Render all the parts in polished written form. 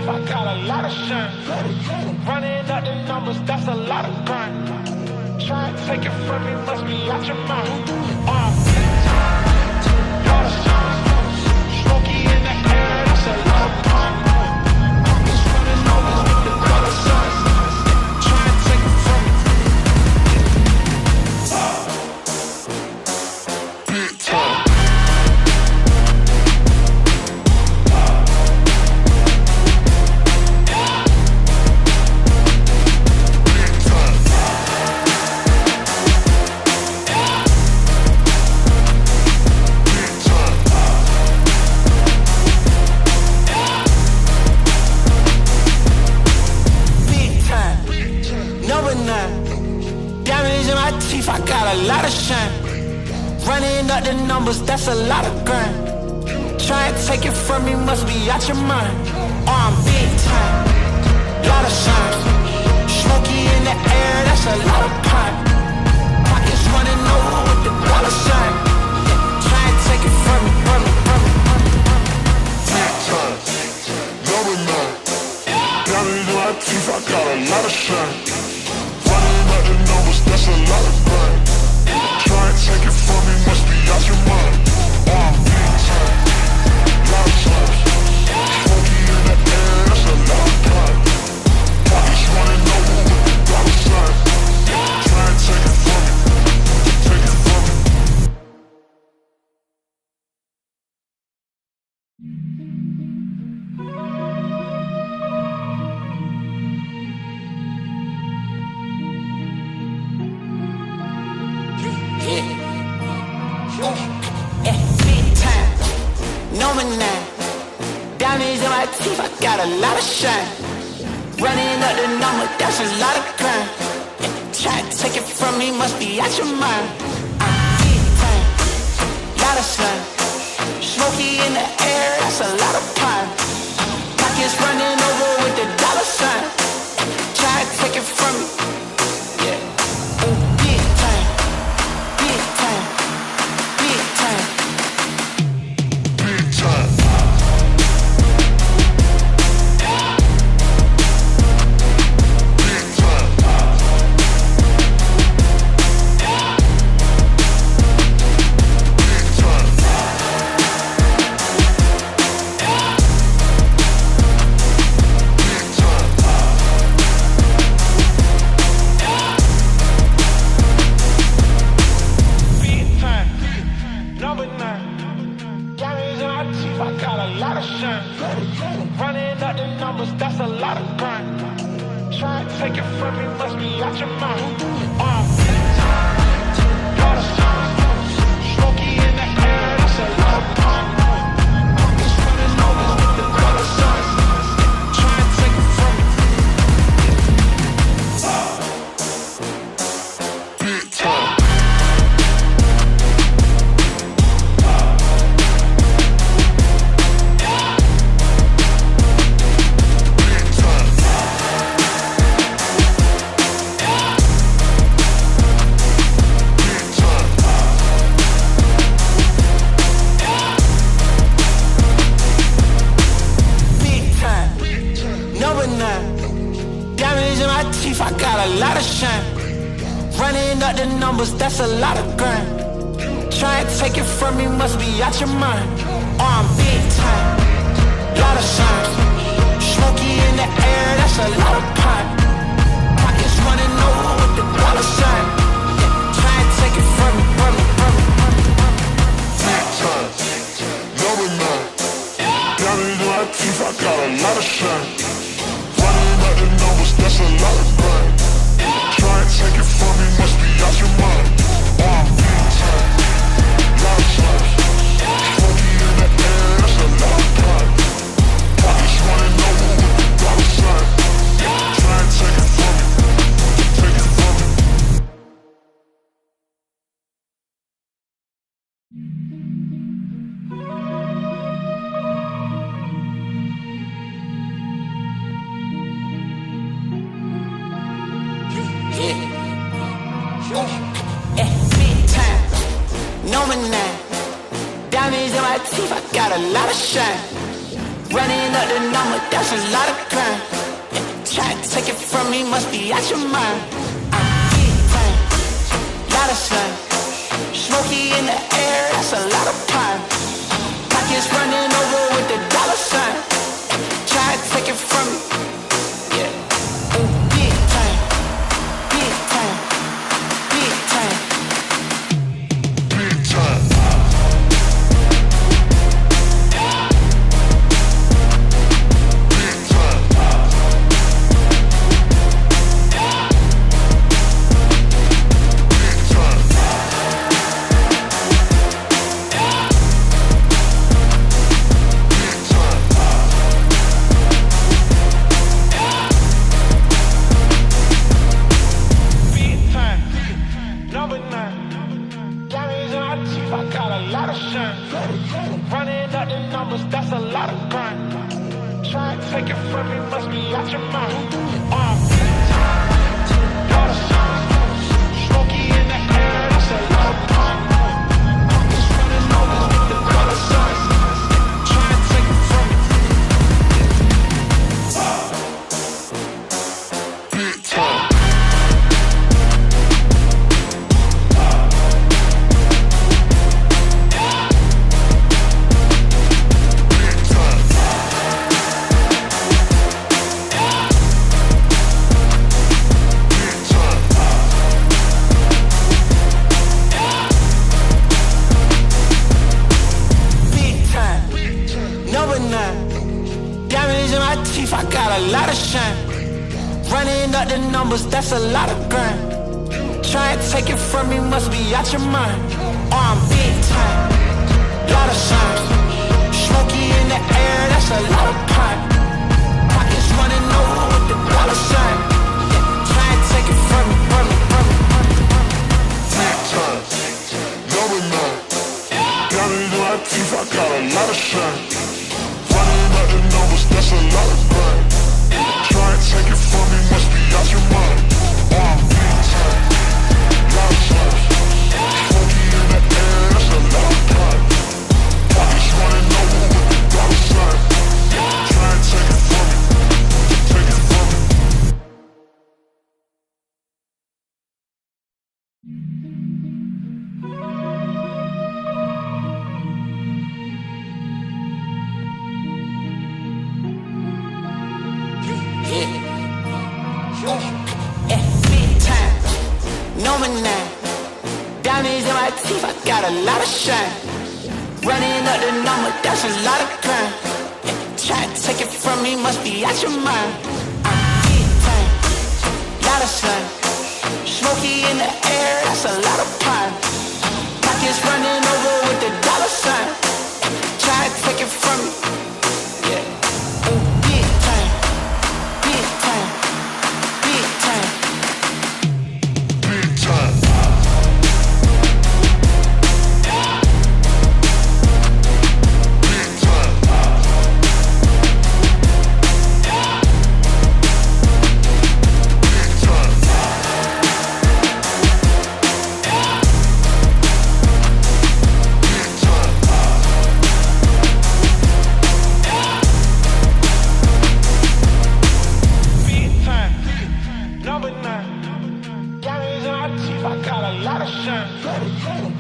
teeth, I got a lot of shine. Running up the numbers, that's a lot of grind. Try and take it from me, must be out your mind. Lot of shine. Smoky in the air, that's a lot of pine. Pockets running over with the dollar signs. Try and take it from me. Big time. I got a lot of shine. Running up the numbers, that's a lot of grind. Try and take it from me, must be out your mind. I'm big time, lot of shine. Smoky in the air, that's a lot of pine. Pockets running over with the dollar sign. Try and take it from me, from me, from me. Big time, number 9. Diamonds in my teeth, I got a lot of shine. Running up the numbers, that's a lot of grind. Try and take it from me, must be out your mind. Big time, lot of shine. Smoky in the air, that's a lot of pine. Pockets running over with the dollar sign. Try and take it from me, take it from me. Big time, number 9. Diamonds in my teeth, I got a lot of shine. Running up the number, that's a lot of grind. Try to take it from me, must be out your mind. Big time, lot of slime. Smoky in the air, that's a lot of pine. Pockets running over with the dollar sign. Try to take it from me. Running up the numbers, that's a lot of grind. Try and take it from me, must be out your mind. Lot of shine. Smoky in the air, that's a lot of pine. Pockets running over with the dollar signs. Try and take it from me. Big time. Diamonds in my teeth, I got a lot of shine. Running up the numbers, that's a lot of grind. Try and take it from me, must be out your mind. I'm big time, lot of shine. Smoky in the air, that's a lot of pine. Pockets running over with the dollar sign. Try and take it from me, from me, from me. Big time, number 9. Diamonds in my teeth, I got a lot of shine. The numbers, that's a lot of grind. Try and take it from me, must be out your mind. Big time, lot of shine. Smoky in the air, that's a lot of pine. Pockets running over with the dollar sign. Try and take it from me, take it from me. Big time, number 9. Diamonds in my teeth, I got a lot of shine. Running up the number, that's a a lot of grind. Try to take it from me, must be out your mind. I'm big time, lot of sun. Smoky in the air, that's a lot of pine. Pockets running over with the dollar sign. Try to take it from me, yeah. Ooh, big time, big time, big time, big time. Running up the numbers, that's a lot of grind. Try and take it from me, must be out your mind. Lot of sun, smoky in the air, that's a lot of pine. Pockets running over with the dollar signs. Try and take it from me. Big time. I got a lot of shine. Running up the numbers, that's a lot of grind. Try and take it from me, must be out your mind. Oh, I'm big time, lot of shine. Smoky in the air, that's a lot of pine. Pockets running over with the dollar sign. Try and take it from me, from me, from me, from me, from me. Big time, number 9. Got it in my teeth, I got a lot of shine. Running up the numbers, that's a lot of grind. Try and take it from me, must be out your mind. Oh, I'm big time, lot of shine. Smoky in the air, that's a lot of pine. Pockets running over with the dollar sign. Try and take it from me, take it from me. Number 9, diamonds in my teeth, I got a lot of shine. Running up the number, that's a lot of grind. Try to take it from me, must be out your mind. I'm big time, lot of sun. Smoky in the air, that's a lot of pine. Pockets running over with the dollar sign. Try to take it from me, yeah. Ooh, big time, big time, big time.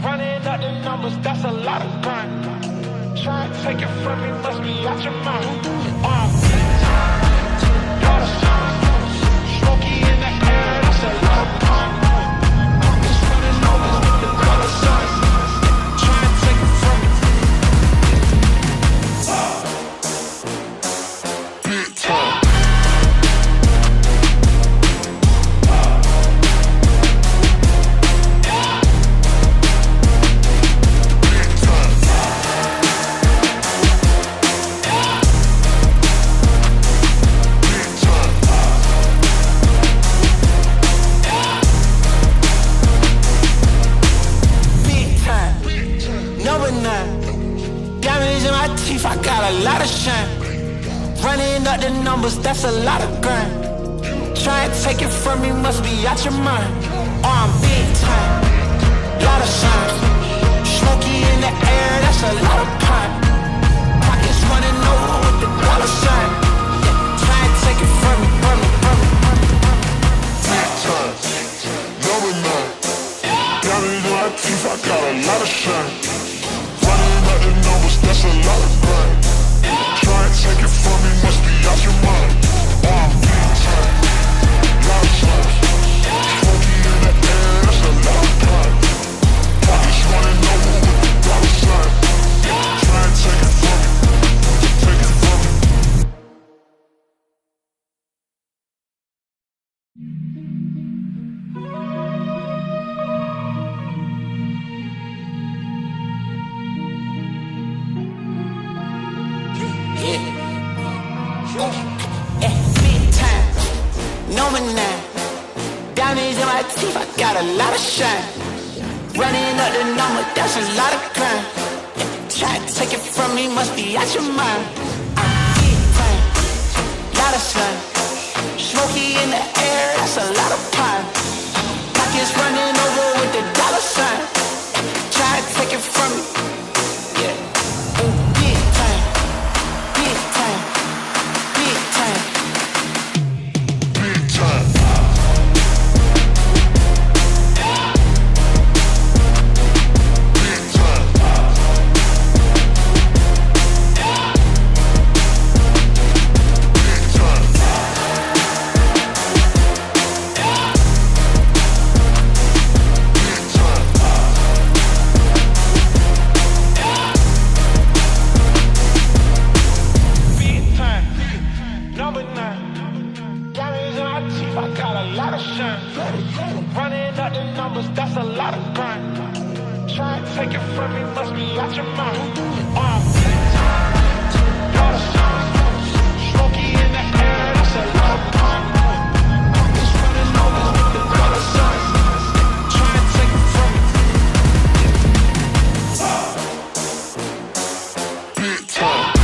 Running up the numbers, that's a lot of grind. Try and take it from me, must be out your mind. Lot of sun, smoky in the air, that's a lot of pine. Pockets running over with the dollar signs. Try and take it from me. Big time. I got a lot of shine. Running up the numbers, that's a lot of grind. Try and take it from me, must be out your mind. Oh, I'm big time, lot of shine. Smoky in the air, that's a lot of pine. Pockets running over with the dollar sign. Big time, number 9. Diamonds in my teeth, I got a lot of shine. Running up the number, that's a lot of crime. Try to take it from me, must be out your mind. I'm big time, lot of sun. Smoky in the air, that's a lot of pine. Pockets running over with the dollar sign. Try to take it from me, yeah. Big time, big time, big time, big time. Running up the numbers, that's a lot of crime. Try to take it from me, must be out your mind. Lot of signs, smoky in the air, that's a lot of crime. Pockets running over with the dollar signs. Try to take it from me. Big time.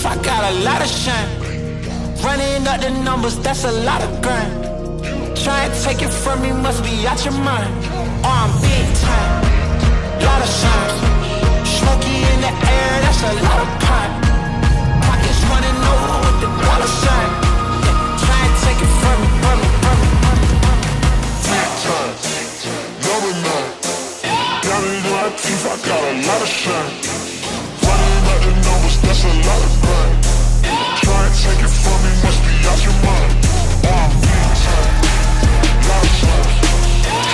I got a lot of shine. Running up the numbers, that's a lot of grind. Try to take it from me, must be out your mind. I'm big time, lot of shine. Smoky in the air, that's a lot of pine. Pockets running over with the dollar sign. Try to take it from me, from me, from me, from me. Big time, number 9. Diamonds in my teeth, I got a lot of shine. Running up the numbers, that's a lot of grind. Try and take it from me, must be out your mind. Big time, lot of shine.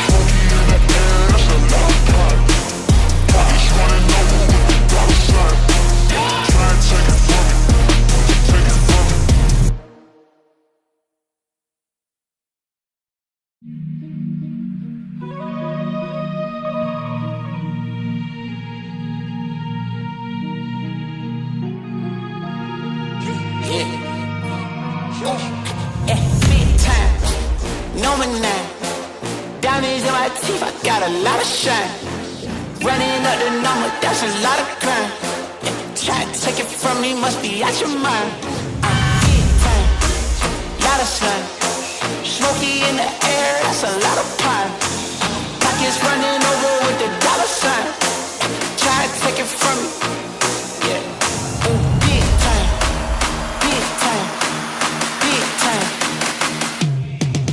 Smoky in the air, that's a lot of pride. Pockets running over with the dollar sign. Try and take it from me, take it from me. Big time, number 9. Diamonds in my teeth, I got a lot of shine. Running up the number, that's a lot of crime. Try to take it from me, must be out your mind. I'm big time, lot of sun. Smoky in the air, that's a lot of pine. Pockets running over with the dollar sign. Try to take it from me, yeah. Big time, big time, big time,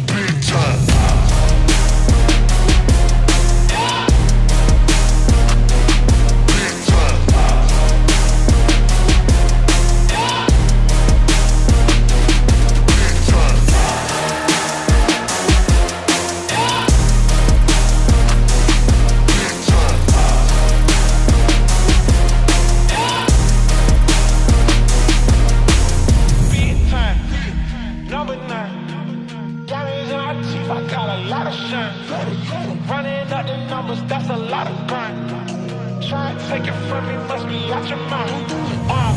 big time. Running up the numbers, that's a lot of crime. Try and take it from me, must be out your mind. Lot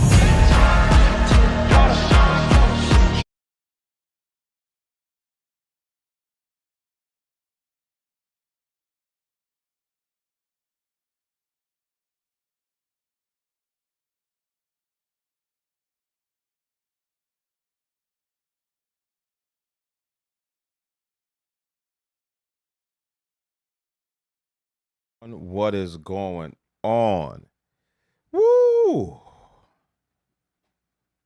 of signs. What is going on? Woo!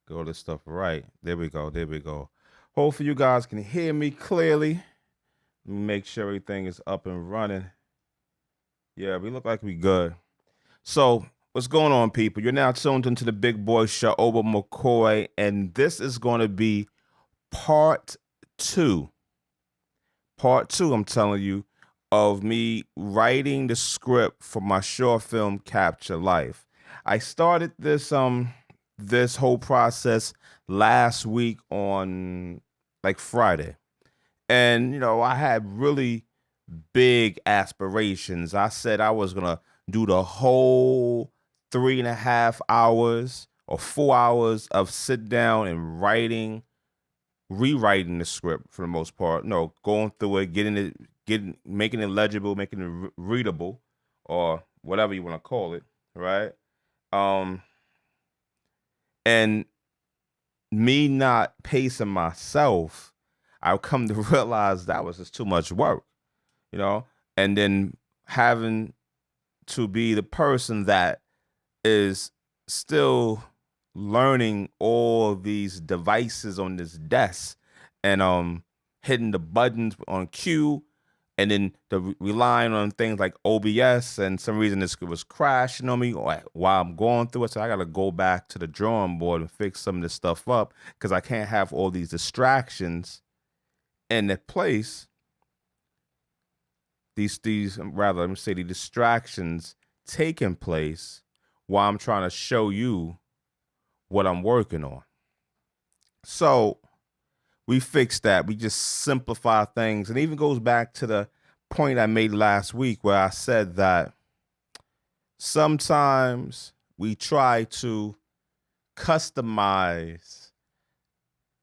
Go this stuff right. There we go. There we go. Hopefully you guys can hear me clearly. Let me make sure everything is up and running. Yeah, we look like we good. So, what's going on, people? You're now tuned into the Big Boy Show, Oba McCoy, and this is going to be part two. Part two, I'm telling you, of me writing the script for my short film Capture Life. I started this whole process last week on like Friday. And I had really big aspirations. I said I was gonna do the whole 3.5 hours or 4 hours of sit down and rewriting the script for the most part. No, going through it, making it legible, making it readable, or whatever you want to call it, right? Um, and me not pacing myself, I've come to realize that was just too much work, you know, and then having to be the person that is still learning all these devices on this desk and hitting the buttons on cue, and then relying on things like OBS, and some reason this was crashing on me while I'm going through it. So I got to go back to the drawing board and fix some of this stuff up because I can't have all these distractions in the place. Let me say, the distractions taking place while I'm trying to show you what I'm working on. So we fixed that. We just simplify things. And it even goes back to the point I made last week where I said that sometimes we try to customize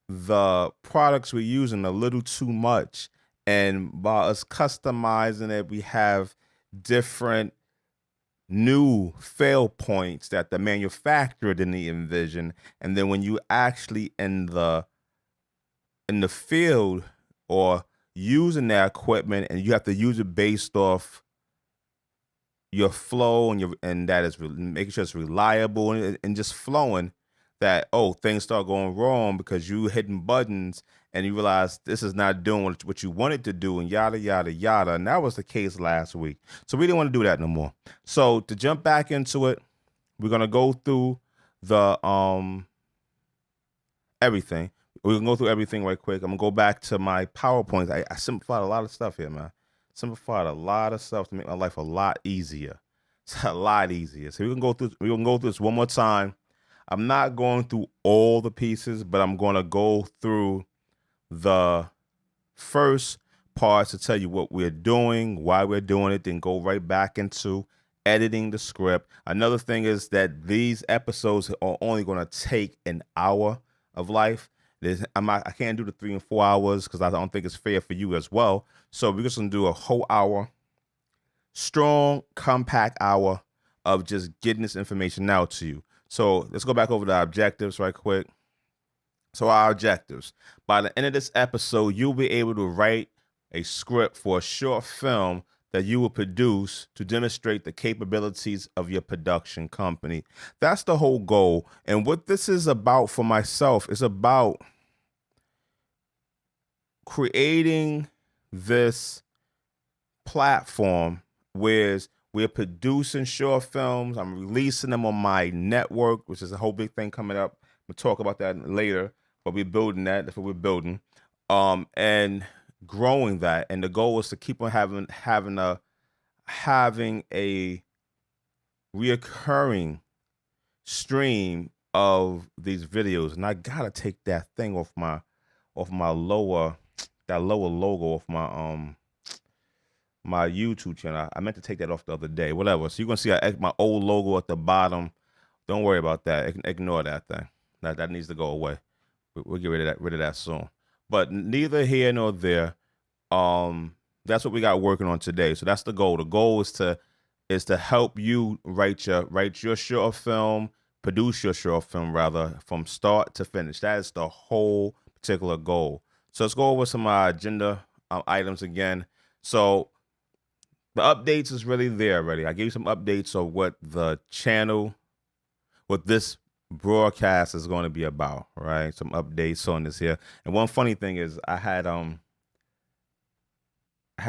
the products we're using a little too much. And by us customizing it, we have different new fail points that the manufacturer didn't envision. And then when you actually in the field or using that equipment, and you have to use it based off your flow and that is making sure it's reliable and just flowing, that things start going wrong because you hitting buttons and you realize this is not doing what you wanted to do, and yada yada yada. And that was the case last week. So we didn't want to do that no more. So to jump back into it, we're gonna go through the everything. We're gonna go through everything right quick. I'm gonna go back to my PowerPoints. I simplified a lot of stuff here, man. Simplified a lot of stuff to make my life a lot easier. It's a lot easier. So we're gonna go through this one more time. I'm not going through all the pieces, but I'm gonna go through the first parts to tell you what we're doing, why we're doing it, then go right back into editing the script. Another thing is that these episodes are only going to take an hour of life. I can't do the 3 and 4 hours because I don't think it's fair for you as well. So we're just going to do a whole hour, strong, compact hour of just getting this information out to you. So let's go back over the objectives right quick. So our objectives: by the end of this episode, you'll be able to write a script for a short film that you will produce to demonstrate the capabilities of your production company. That's the whole goal. And what this is about for myself is about creating this platform where we're producing short films. I'm releasing them on my network, which is a whole big thing coming up. We'll talk about that later, but we're building that. That's what we're building. And growing that. And the goal is to keep on having a reoccurring stream of these videos. And I gotta take that thing off my lower logo off my YouTube channel. I meant to take that off the other day. Whatever. So you're gonna see my old logo at the bottom. Don't worry about that. Ignore that thing. That needs to go away. We'll get rid of that soon. But neither here nor there. That's what we got working on today. So that's the goal. The goal is to help you write your short film, produce your short film rather, from start to finish. That is the whole particular goal. So let's go over some agenda items again. So the updates is really there already. I gave you some updates of what the channel, what this broadcast is going to be about, right? Some updates on this here. And one funny thing is I had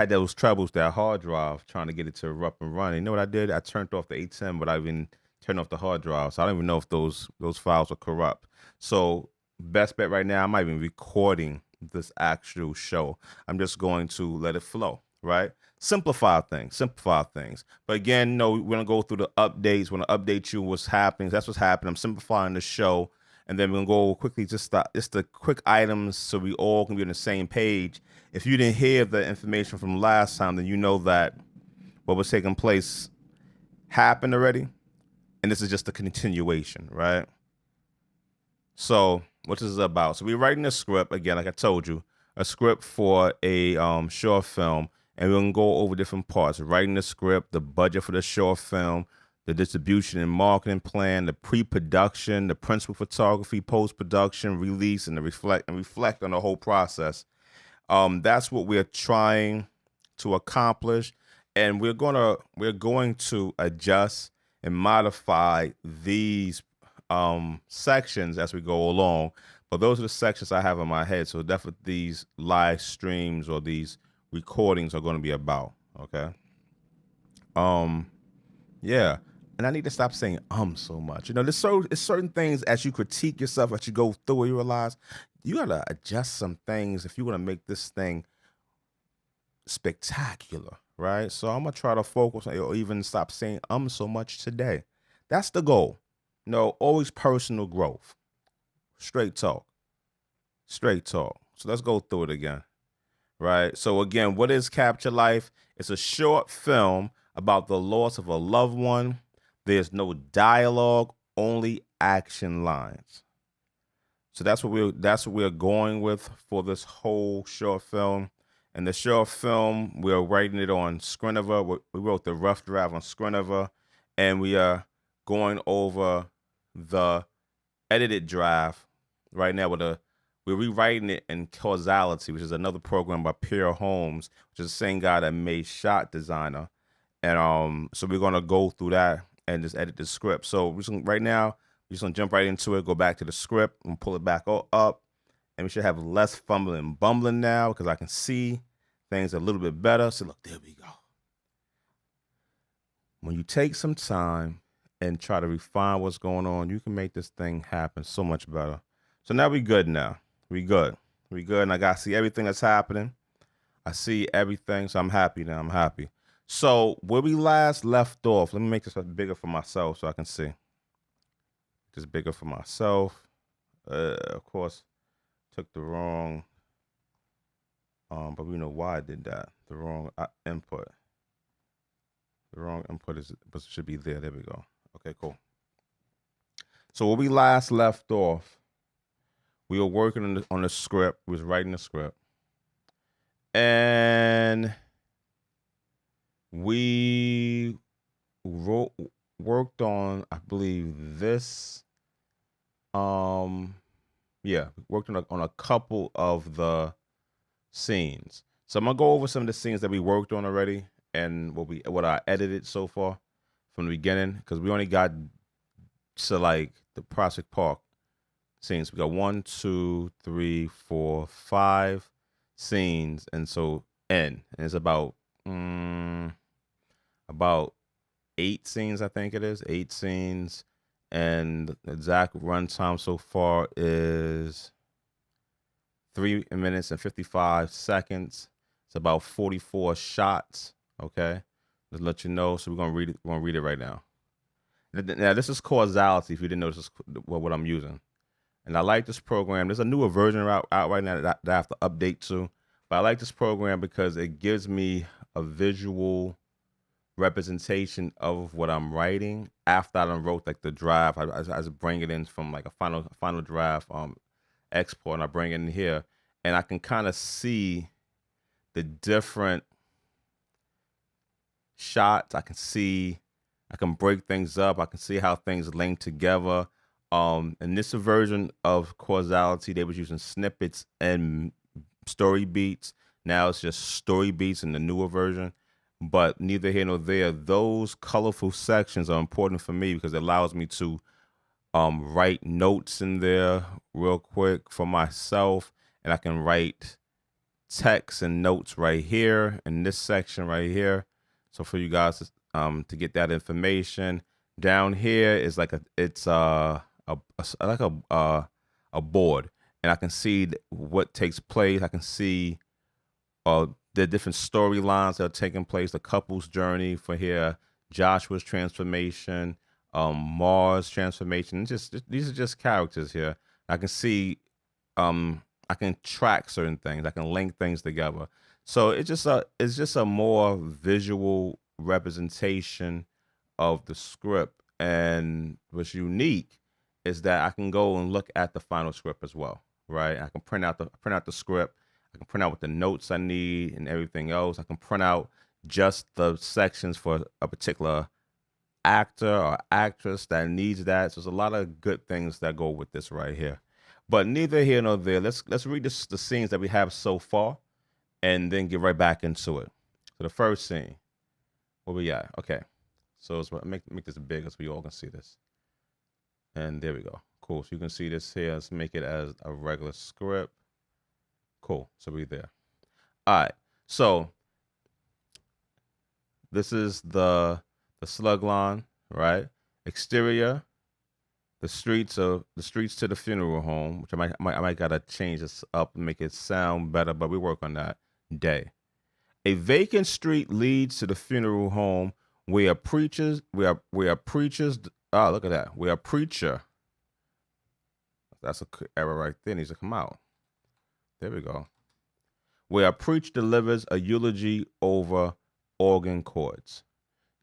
had those troubles, that hard drive, trying to get it to up and running. You know what I did? I turned off the 810, but I even turned off the hard drive. So I don't even know if those files are corrupt. So best bet right now, I'm not even recording this actual show. I'm just going to let it flow, right? Simplify things. But again, no, we're gonna go through the updates. We're gonna update you what's happening. That's what's happening. I'm simplifying the show, and then we're gonna go quickly just the quick items so we all can be on the same page. If you didn't hear the information from last time, then you know that what was taking place happened already, and this is just a continuation, right? So what this is about? So we're writing a script again, like I told you, a script for a short film. And we're going to go over different parts, writing the script, the budget for the short film, the distribution and marketing plan, the pre-production, the principal photography, post-production, release, and reflect on the whole process. That's what we're trying to accomplish. And we're going to adjust and modify these sections as we go along. But those are the sections I have in my head. So definitely these live streams or these recordings are going to be about. Okay. Yeah. And I need to stop saying so much. You know, there's certain things as you critique yourself, as you go through it, you realize you gotta adjust some things if you want to make this thing spectacular, right? So I'm gonna try to focus on, or even stop saying so much today. That's the goal. No, always personal growth. Straight talk. So let's go through it again. Right. So again, what is Capture Life? It's a short film about the loss of a loved one. There's no dialogue, only action lines. So that's what we're going with for this whole short film. And the short film, we're writing it on Screenaver. We wrote the rough draft on Screenaver, and we are going over the edited draft right now we're rewriting it in Causality, which is another program by Pierre Holmes, which is the same guy that made Shot Designer. And so we're gonna go through that and just edit the script. So right now, we're just gonna jump right into it, go back to the script and pull it back up. And we should have less fumbling and bumbling now because I can see things a little bit better. So look, there we go. When you take some time and try to refine what's going on, you can make this thing happen so much better. So now we good now. We good, and I got to see everything that's happening. I see everything, so I'm happy now. I'm happy. So where we last left off, let me make this bigger for myself so I can see. Just bigger for myself. Of course, took the wrong, but we know why I did that. The wrong input. The wrong input should be there. There we go. Okay, cool. So where we last left off, we were working on the script. We was writing the script. And we worked on, I believe, this. Yeah, we worked on a couple of the scenes. So I'm gonna go over some of the scenes that we worked on already and what I edited so far from the beginning, because we only got to like the Prospect Park scenes. We got 1, 2, 3, 4, 5 scenes, and so and it's about 8 scenes, I think it is 8 scenes, and the exact runtime so far is 3 minutes and 55 seconds. It's about 44 shots. Okay, just let you know. So we're gonna read it. We're gonna read it right now. Now this is Causality. If you didn't know, this is what I'm using. And I like this program. There's a newer version out right now that I have to update to. But I like this program because it gives me a visual representation of what I'm writing after I done wrote like the draft. I just bring it in from like a final draft export, and I bring it in here. And I can kind of see the different shots. I can break things up. I can see how things link together. In this version of Causality, they was using snippets and story beats. Now it's just story beats in the newer version. But neither here nor there. Those colorful sections are important for me because it allows me to write notes in there real quick for myself, and I can write text and notes right here in this section right here. So for you guys to get that information, down here is like a board, and I can see what takes place. I can see the different storylines that are taking place, the couple's journey for here, Joshua's transformation, Mars' transformation. These are just characters here. I can see, I can track certain things. I can link things together. So it's just a more visual representation of the script. And what's unique is that I can go and look at the final script as well, right? I can print out the script. I can print out what the notes I need and everything else. I can print out just the sections for a particular actor or actress that needs that. So there's a lot of good things that go with this right here. But neither here nor there. Let's read the scenes that we have so far, and then get right back into it. So the first scene, where we at? Okay, so let's make this big so we all can see this. And there we go. Cool. So you can see this here. Let's make it as a regular script. Cool. So we're there. All right. So this is the slug line, right? Exterior, the streets to the funeral home, which I might gotta change this up and make it sound better, but we work on that. Day. A vacant street leads to the funeral home where preachers. Oh, look at that. Where a preacher. That's a error right there. Needs to come out. There we go. Where a preacher delivers a eulogy over organ chords.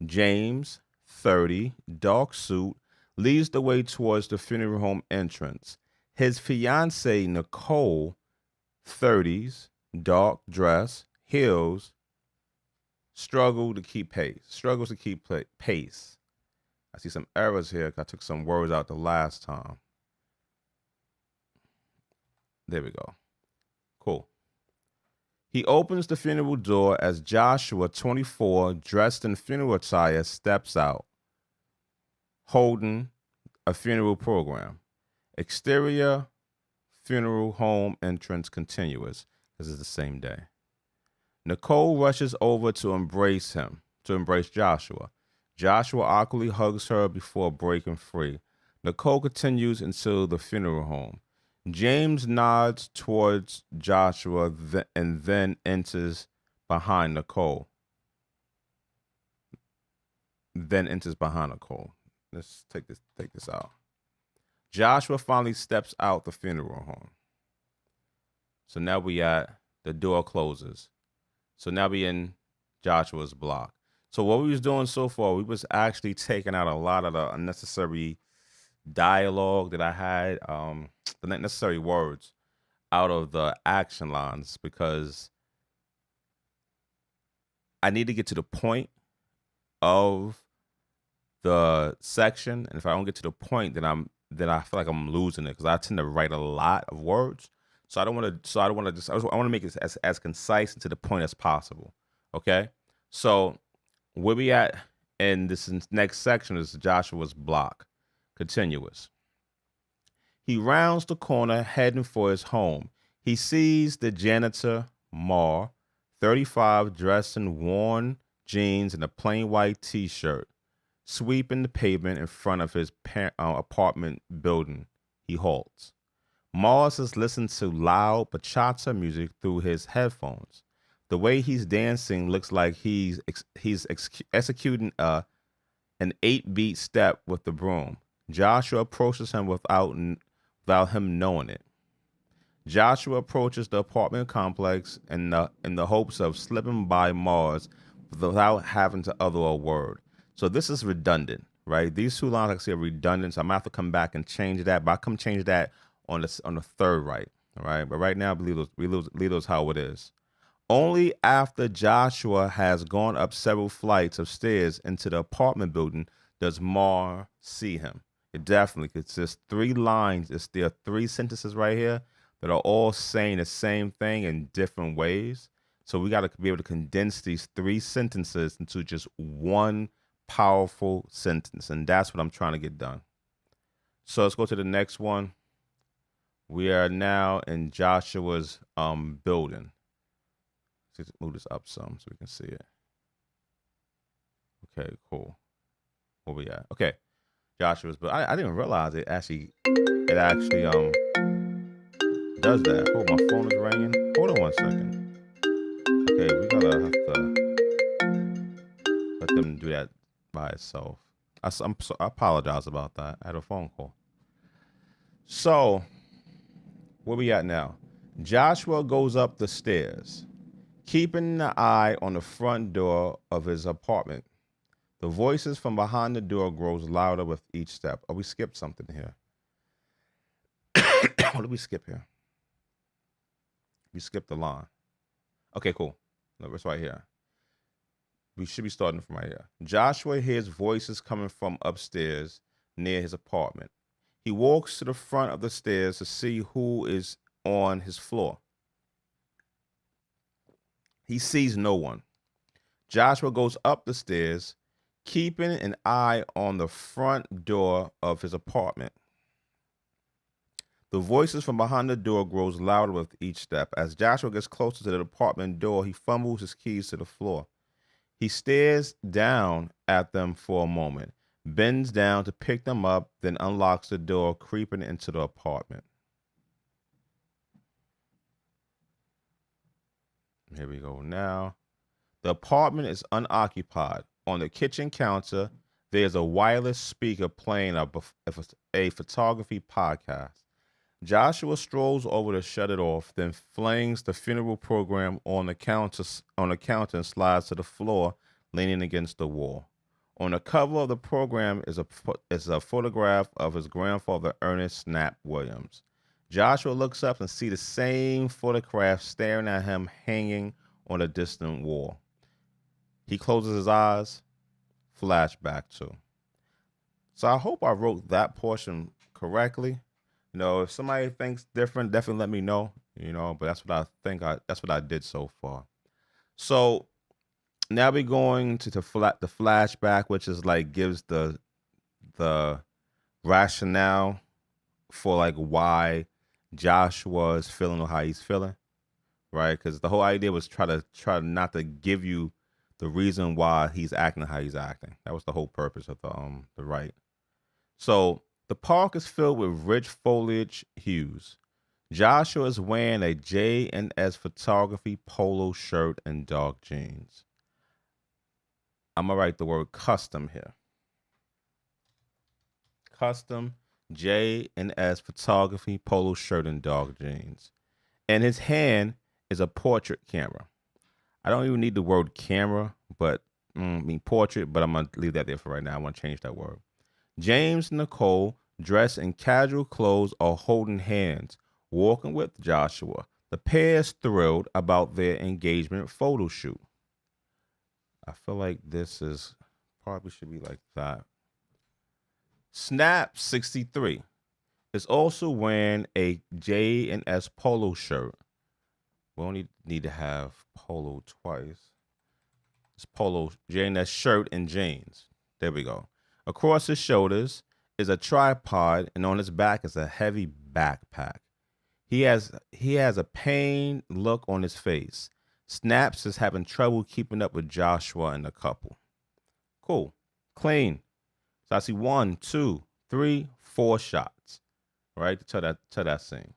James, 30, dark suit, leads the way towards the funeral home entrance. His fiancée, Nicole, 30s, dark dress, heels, struggles to keep pace. I see some errors here because I took some words out the last time. There we go. Cool. He opens the funeral door as Joshua, 24, dressed in funeral attire, steps out, holding a funeral program. Exterior funeral home entrance continuous, because it's the same day. Nicole rushes over to embrace Joshua. Joshua awkwardly hugs her before breaking free. Nicole continues into the funeral home. James nods towards Joshua and then enters behind Nicole. Let's take this out. Joshua finally steps out the funeral home. So now the door closes. So now we in Joshua's block. So what we was doing so far, we was actually taking out a lot of the unnecessary dialogue that I had, the necessary words out of the action lines, because I need to get to the point of the section, and if I don't get to the point, then I feel like I'm losing it, because I tend to write a lot of words. So I want to make it as concise and to the point as possible. Okay, so where we at in this next section is Joshua's block, continuous. He rounds the corner, heading for his home. He sees the janitor, Mar, 35, dressed in worn jeans and a plain white T-shirt, sweeping the pavement in front of his apartment building. He halts. Mars has listened to loud bachata music through his headphones. The way he's dancing looks like he's executing an 8-beat step with the broom. Joshua approaches him without him knowing it. Joshua approaches the apartment complex in the hopes of slipping by Mars without having to utter a word. So this is redundant, right? These two lines, like I say, are redundant. So I'm gonna have to come back and change that. But I come change that on the third right, all right? But right now, leave those how it is. Only after Joshua has gone up several flights of stairs into the apartment building does Mar see him. It definitely consists 3 lines. There are 3 sentences right here that are all saying the same thing in different ways. So we got to be able to condense these 3 sentences into just one powerful sentence. And that's what I'm trying to get done. So let's go to the next one. We are now in Joshua's building. Let's move this up some so we can see it. Okay, cool. Where we at? Okay, Joshua's. But I didn't realize it actually does that. Hold, my phone is ringing. Hold on one second. Okay, we gotta have to let them do that by itself. I apologize about that. I had a phone call. So, where we at now? Joshua goes up the stairs, keeping an eye on the front door of his apartment. The voices from behind the door grows louder with each step. Oh, we skipped something here. What did we skip here? We skipped the line. Okay, cool. No, it's right here. We should be starting from right here. Joshua hears voices coming from upstairs near his apartment. He walks to the front of the stairs to see who is on his floor. He sees no one. Joshua goes up the stairs, keeping an eye on the front door of his apartment. The voices from behind the door grows louder with each step. As Joshua gets closer to the apartment door, he fumbles his keys to the floor. He stares down at them for a moment, bends down to pick them up, then unlocks the door, creeping into the apartment. Here we go now. The apartment is unoccupied. On the kitchen counter, there's a wireless speaker playing a photography podcast. Joshua strolls over to shut it off, then flings the funeral program on the counter and slides to the floor, leaning against the wall. On the cover of the program is a photograph of his grandfather, Ernest Snap Williams. Joshua looks up and sees the same photograph staring at him, hanging on a distant wall. He closes his eyes. Flashback to. So I hope I wrote that portion correctly. You know, if somebody thinks different, definitely let me know. You know, but that's what I think. That's what I did so far. So now we're going to the flashback, which is like gives the rationale for like why Joshua is feeling how he's feeling, right? Because the whole idea was try not to give you the reason why he's acting how he's acting. That was the whole purpose of the right. So the park is filled with rich foliage hues. Joshua is wearing a J&S photography polo shirt and dark jeans. I'm going to write the word custom here. Custom J&S photography polo shirt and dark jeans. In his hand is a portrait camera. I don't even need the word camera, but portrait, but I'm going to leave that there for right now. I want to change that word. James and Nicole, dressed in casual clothes, are holding hands, walking with Joshua. The pair is thrilled about their engagement photo shoot. I feel like this is probably should be like that. Snap 63 is also wearing a J&S polo shirt. We only need to have polo twice. It's polo, J&S shirt and jeans. There we go. Across his shoulders is a tripod, and on his back is a heavy backpack. He has a pained look on his face. Snaps is having trouble keeping up with Joshua and the couple. Cool. Clean. So I see 1, 2, 3, 4 shots. Right? To that scene.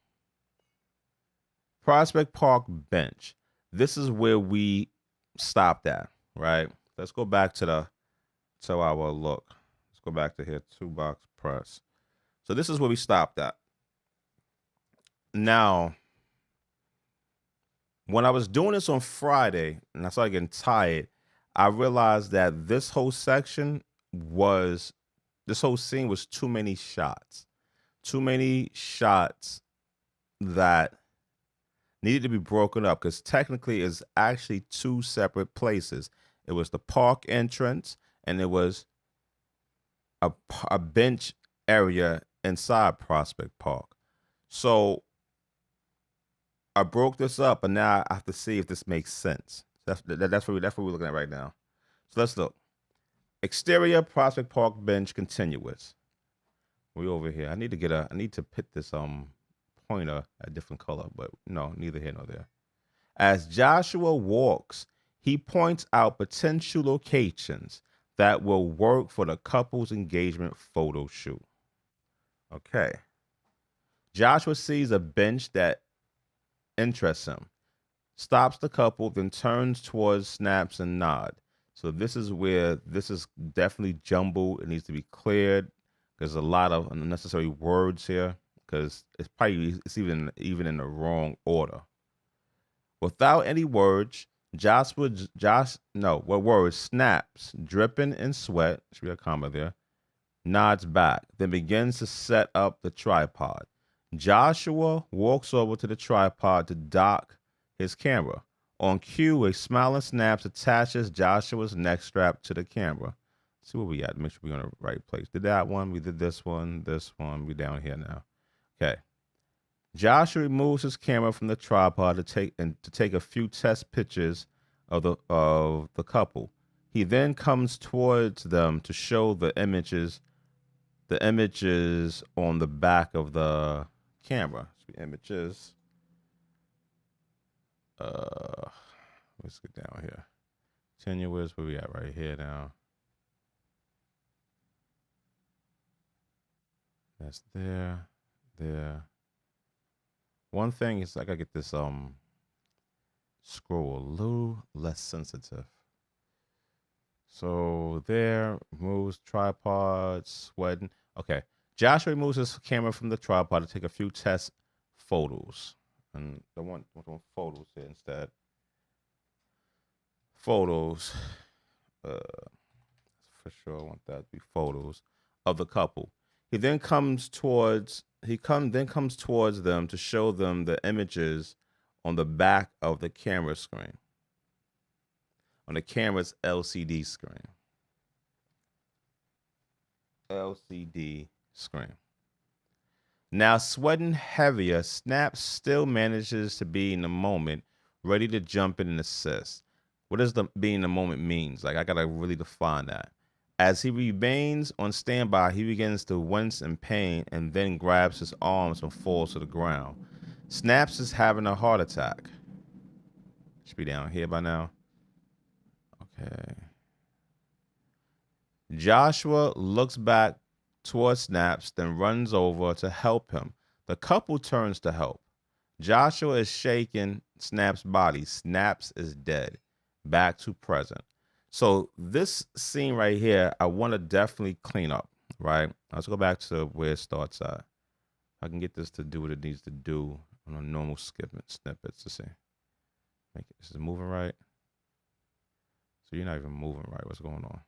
Prospect Park bench. This is where we stopped at, right? Let's go back to our look. Let's go back to here, 2 box press. So this is where we stopped at. Now, when I was doing this on Friday and I started getting tired, I realized that this whole scene was too many shots. Too many shots that needed to be broken up, because technically it's actually 2 separate places. It was the park entrance and it was a bench area inside Prospect Park. So I broke this up, and now I have to see if this makes sense. That's what we're looking at right now. So let's look. Exterior Prospect Park bench continuous. We over here. I need to put this pointer a different color, but no, neither here nor there. As Joshua walks, he points out potential locations that will work for the couple's engagement photo shoot. Okay. Joshua sees a bench that interests him, stops the couple, then turns towards Snaps and Nod. So this is where this is definitely jumbled. It needs to be cleared. There's a lot of unnecessary words here because it's even in the wrong order. Without any words, what words? Snaps, dripping in sweat. Should be a comma there. Nods back, then begins to set up the tripod. Joshua walks over to the tripod to dock his camera. On cue, a smiling Snaps attaches Joshua's neck strap to the camera. Let's see where we at. Make sure we're in the right place. Did that one. We did this one. This one. We down here now. Okay. Joshua removes his camera from the tripod to take a few test pictures of the couple. He then comes towards them to show the images on the back of the camera. Images. Let's get down here. Tenuous, where we at right here now? That's there. One thing is I gotta get this scroll a little less sensitive. So there, moves tripod, sweating. Okay. Joshua removes his camera from the tripod to take a few test photos. And I want photos here instead. Photos. For sure I want that to be photos of the couple. He then comes towards them to show them the images on the back of the camera screen. On the camera's LCD screen. LCD screen. Now, sweating heavier, Snaps still manages to be in the moment, ready to jump in and assist. What does the being in the moment means? Like, I gotta really define that. As he remains on standby, he begins to wince in pain and then grabs his arms and falls to the ground. Snaps is having a heart attack. Should be down here by now. Okay. Joshua looks back towards Snaps, then runs over to help him. The couple turns to help. Joshua is shaking Snaps' body. Snaps is dead. Back to present. So this scene right here, I want to definitely clean up, right? Let's go back to where it starts at. I can get this to do what it needs to do on a normal snippets to see. This is moving right. So you're not even moving right. What's going on?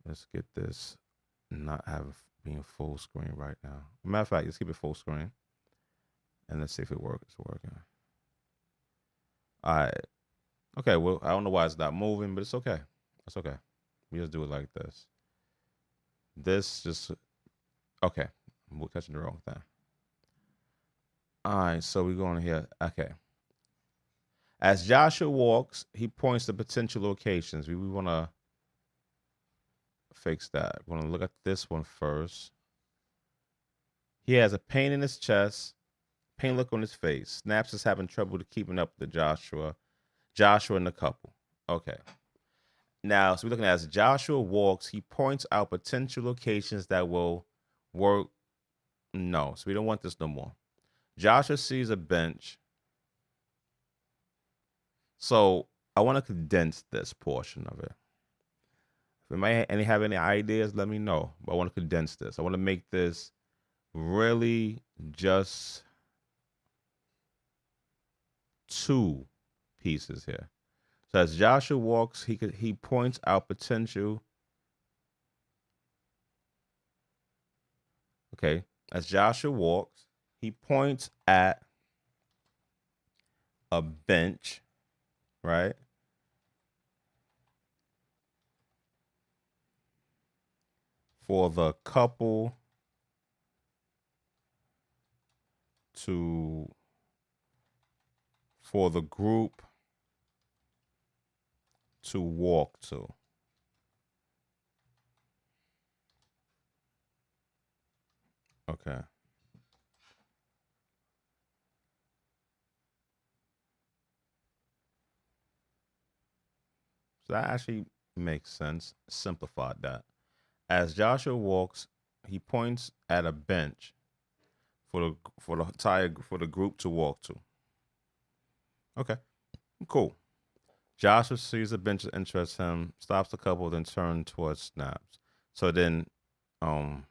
Let's get this not being full screen right now. Matter of fact, let's keep it full screen. And let's see if it works. It's working. All right. Okay, well, I don't know why it's not moving, but it's okay. It's okay. We just do it like this. Okay. We're catching the wrong thing. All right, so we're going here. Okay. As Joshua walks, he points to potential locations. We want to fix that. We want to look at this one first. He has a pain in his chest, pain look on his face. Snaps is having trouble keeping up with Joshua and the couple. Okay. Now, so we're looking at as Joshua walks, he points out potential locations that will work. No, so we don't want this no more. Joshua sees a bench. So I want to condense this portion of it. If you might have any ideas, let me know. But I want to condense this. I want to make this really just 2 pieces here. So as Joshua walks, he points out potential. Okay. As Joshua walks, he points at a bench, right? For the couple for the group to walk to. Okay. So that actually makes sense. Simplified that. As Joshua walks, he points at a bench for the group to walk to. Okay, cool. Joshua sees the bench that interests him, stops the couple, then turns towards Snaps. So then, um,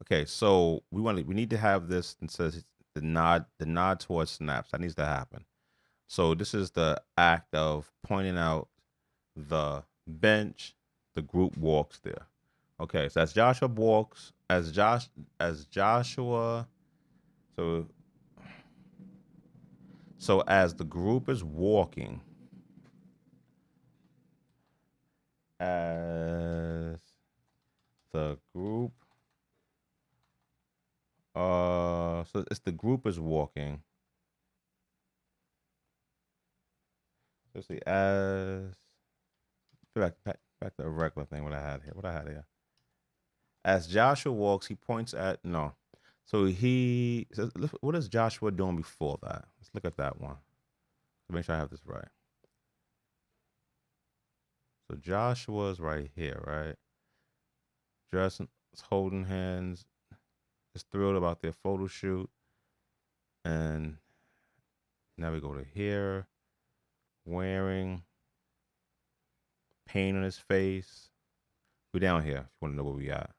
okay, so we need to have this and says the nod towards Snaps. That needs to happen. So this is the act of pointing out the bench. The group walks there. Okay, so as Joshua walks, as Joshua, so so as the group is walking, as the group, so it's the group is walking. Let's see, as back to the regular thing. What I had here. What I had here. As Joshua walks, he points at no. So he says, "What is Joshua doing before that?" Let's look at that one. Make sure I have this right. So Joshua's right here, right? Dressing, holding hands, is thrilled about their photo shoot, and now we go to here, wearing pain on his face. We're down here if you want to know where we at.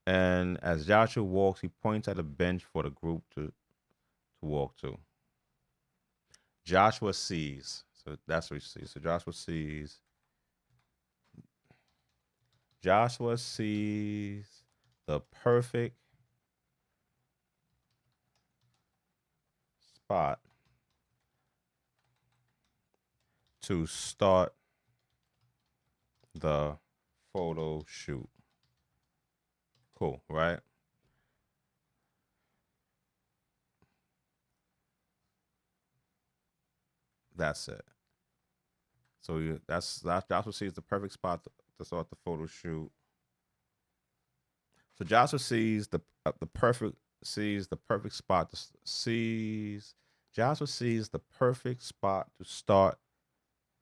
And as Joshua walks, he points at a bench for the group to walk to. Joshua sees. So that's what he sees. So Joshua sees the perfect spot to start the photo shoot. Cool, right? That's it. So that's Joshua sees the perfect spot to start the photo shoot. So Joshua sees the perfect spot to sees Joshua sees the perfect spot to start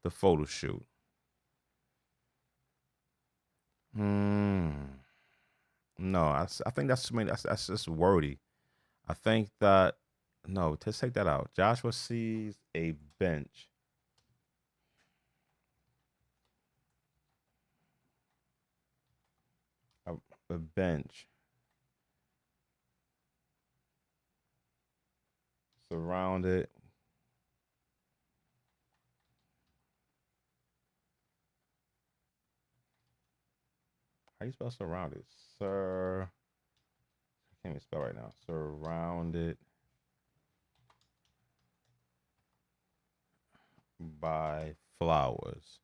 the photo shoot. No, I think that's too many. That's just wordy. I think that no, let's take that out. Joshua sees a bench. A, a bench surrounded. How do you spell surrounded? Sir, I can't even spell right now. Surrounded by flowers.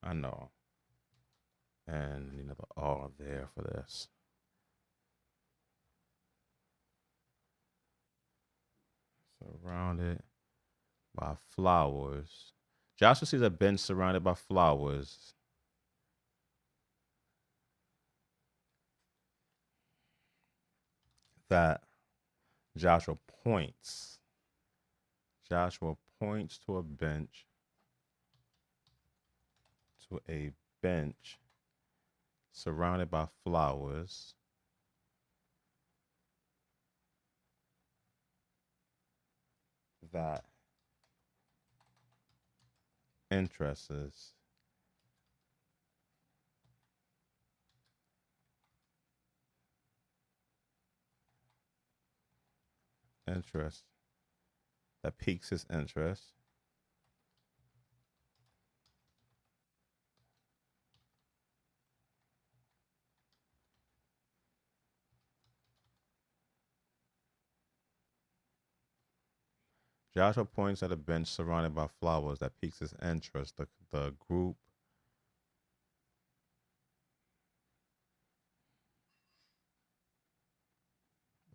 I know. And another R there for this. Surrounded by flowers. Joshua sees a bench surrounded by flowers. That Joshua points. Joshua points to a bench. To a bench surrounded by flowers. That interests interest that piques his interest. Joshua points at a bench surrounded by flowers that piques his interest. The group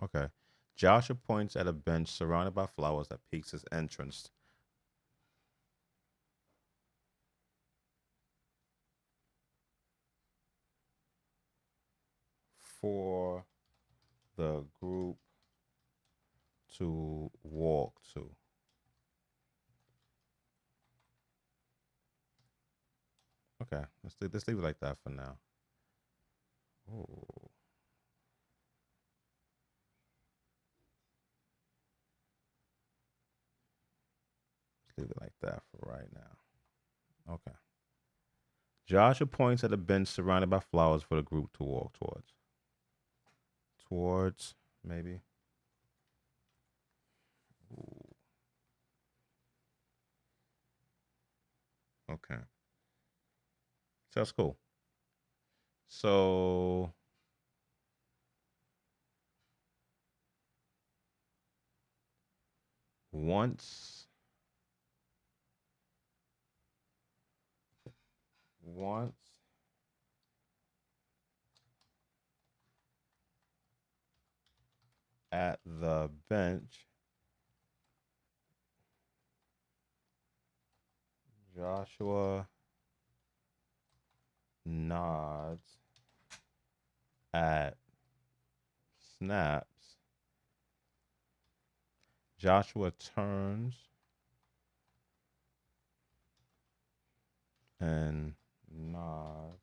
okay. Joshua points at a bench surrounded by flowers that piques his interest. For the group to walk to. Okay, let's leave it like that for now. Oh. Let's leave it like that for right now. Okay. Joshua points at a bench surrounded by flowers for the group to walk towards. Towards, maybe. Ooh. Okay. So that's cool. So once once at the bench, Joshua nods at snaps. Joshua turns and nods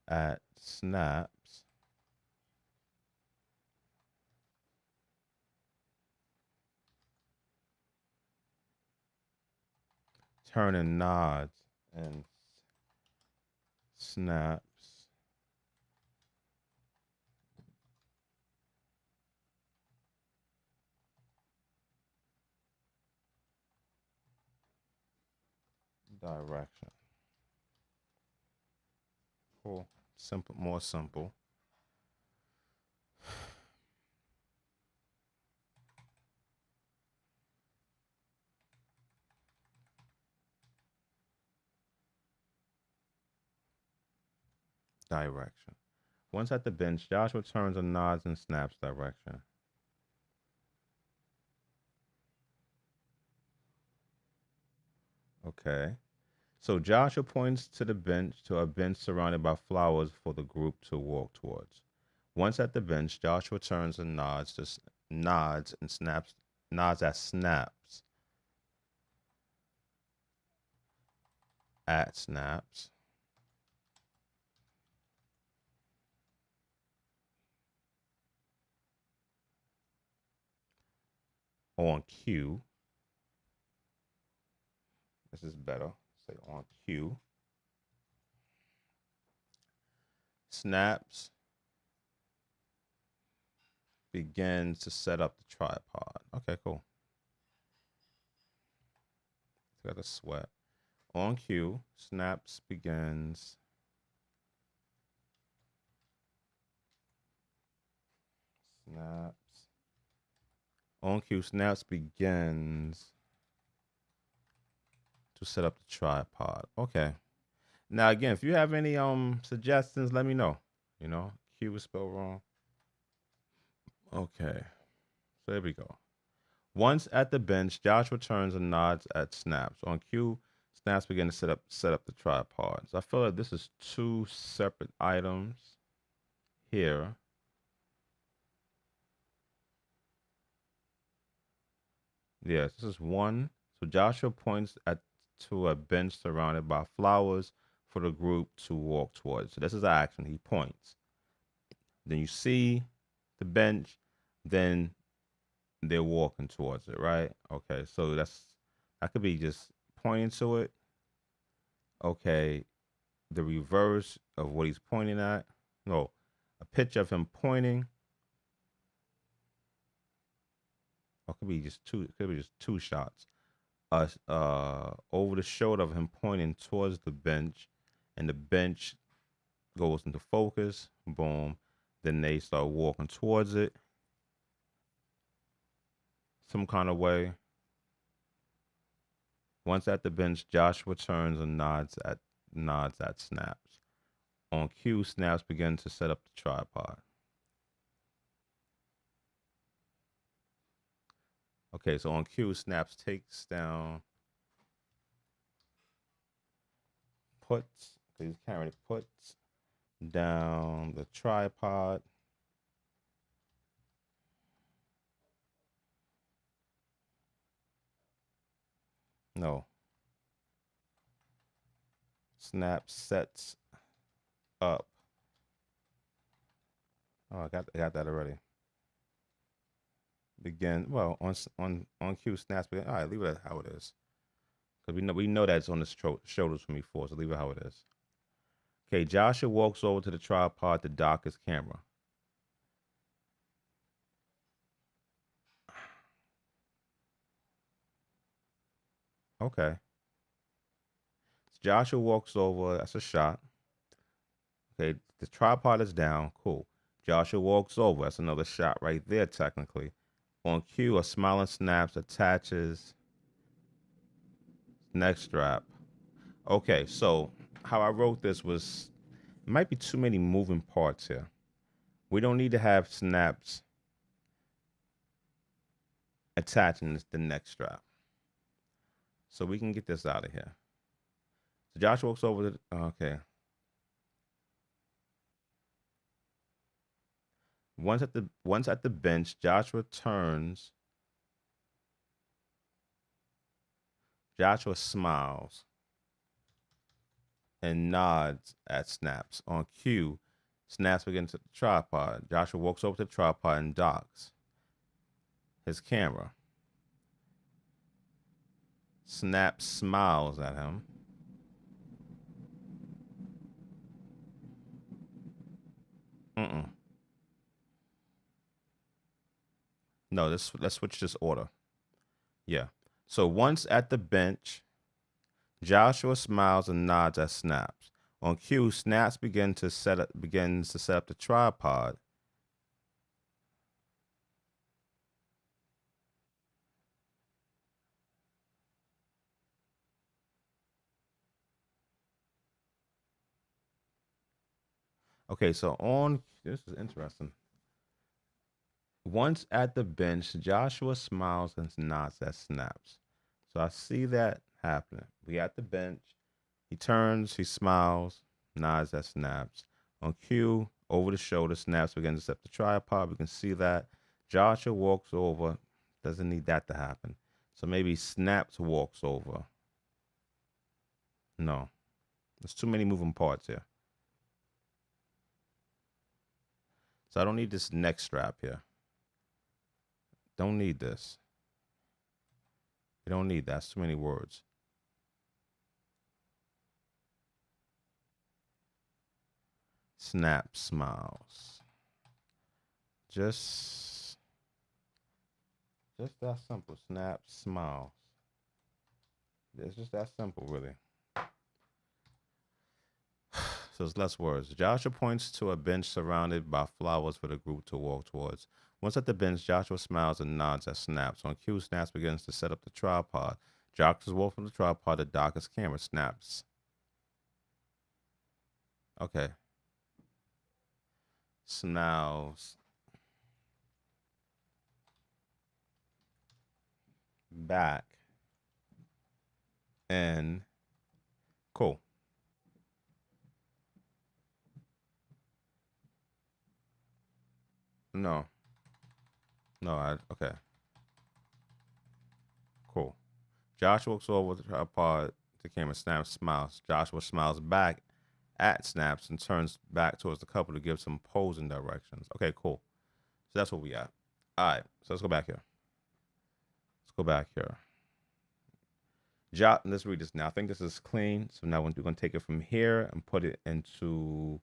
at snaps. Turn and nods and snaps. Direction. Cool. Simple, more simple. Direction. Once at the bench, Joshua turns and nods and snaps direction. Okay. So Joshua points to a bench surrounded by flowers for the group to walk towards. Once at the bench, Joshua turns and nods and snaps nods at snaps. On cue. This is better. Say on cue. Snaps begins to set up the tripod. Okay, cool. Got a sweat. On cue, Snaps begins. Snaps. On cue, Snaps begins to set up the tripod. Okay. Now again, if you have any suggestions, let me know. You know, Q was spelled wrong. Okay. So there we go. Once at the bench, Josh returns and nods at Snaps. On cue, Snaps begin to set up the tripod. So I feel like this is two separate items here. Yes, this is one. So Joshua points to a bench surrounded by flowers for the group to walk towards. So this is action. He points. Then you see the bench, then they're walking towards it, right? Okay, so that could be just pointing to it. Okay, the reverse of what he's pointing at. No, a picture of him pointing. Or it could be just two. It could be just two shots. Over the shoulder of him pointing towards the bench, and the bench goes into focus. Boom. Then they start walking towards it some kind of way. Once at the bench, Joshua turns and nods at Snaps. On cue, Snaps begins to set up the tripod. Okay, so on cue, Snaps takes down, puts, he's carrying it, puts down the tripod. No. Snap sets up. Oh, I got that already. Begin. Well, on cue, snaps begin. All right, leave it how it is. Because we know that's on the shoulders from before, so leave it how it is. Okay, Joshua walks over to the tripod to dock his camera. Okay. Joshua walks over. That's a shot. Okay, the tripod is down. Cool. Joshua walks over. That's another shot right there, technically. On cue, a smiling snaps attaches neck strap. Okay, so how I wrote this was it might be too many moving parts here. We don't need to have snaps attaching the neck strap. So we can get this out of here. So Joshua walks over to okay. Once at the bench, Joshua turns. Joshua smiles and nods at Snaps. On cue, Snaps begins at the tripod. Joshua walks over to the tripod and docks his camera. Snaps smiles at him. Mm-mm. No, let's switch this order. Yeah. So once at the bench, Joshua smiles and nods at Snaps. On cue, Snaps begins to set up the tripod. Okay, so on this is interesting. Once at the bench, Joshua smiles and nods at Snaps. So I see that happening. We at the bench. He turns, he smiles, nods at Snaps. On cue, over the shoulder, Snaps begins to set the tripod. We can see that. Joshua walks over. Doesn't need that to happen. So maybe Snaps walks over. No. There's too many moving parts here. So I don't need this neck strap here. Don't need this. You don't need that. That's too many words. Snap smiles. Just that simple. Snap smiles. It's just that simple, really. So it's less words. Joshua points to a bench surrounded by flowers for the group to walk towards. Once at the bench, Joshua smiles and nods at Snaps. On cue, Snaps begins to set up the tripod. Joshua walks from the tripod to dock his camera. Snaps. Okay. Smiles. Back. And cool. No. No, okay. Cool. Joshua walks over to the tripod. The camera. Snaps smiles. Joshua smiles back at Snaps and turns back towards the couple to give some posing directions. Okay, cool. So that's what we got. All right. So let's go back here. Let's go back here. Let's read this now. I think this is clean. So now we're going to take it from here and put it into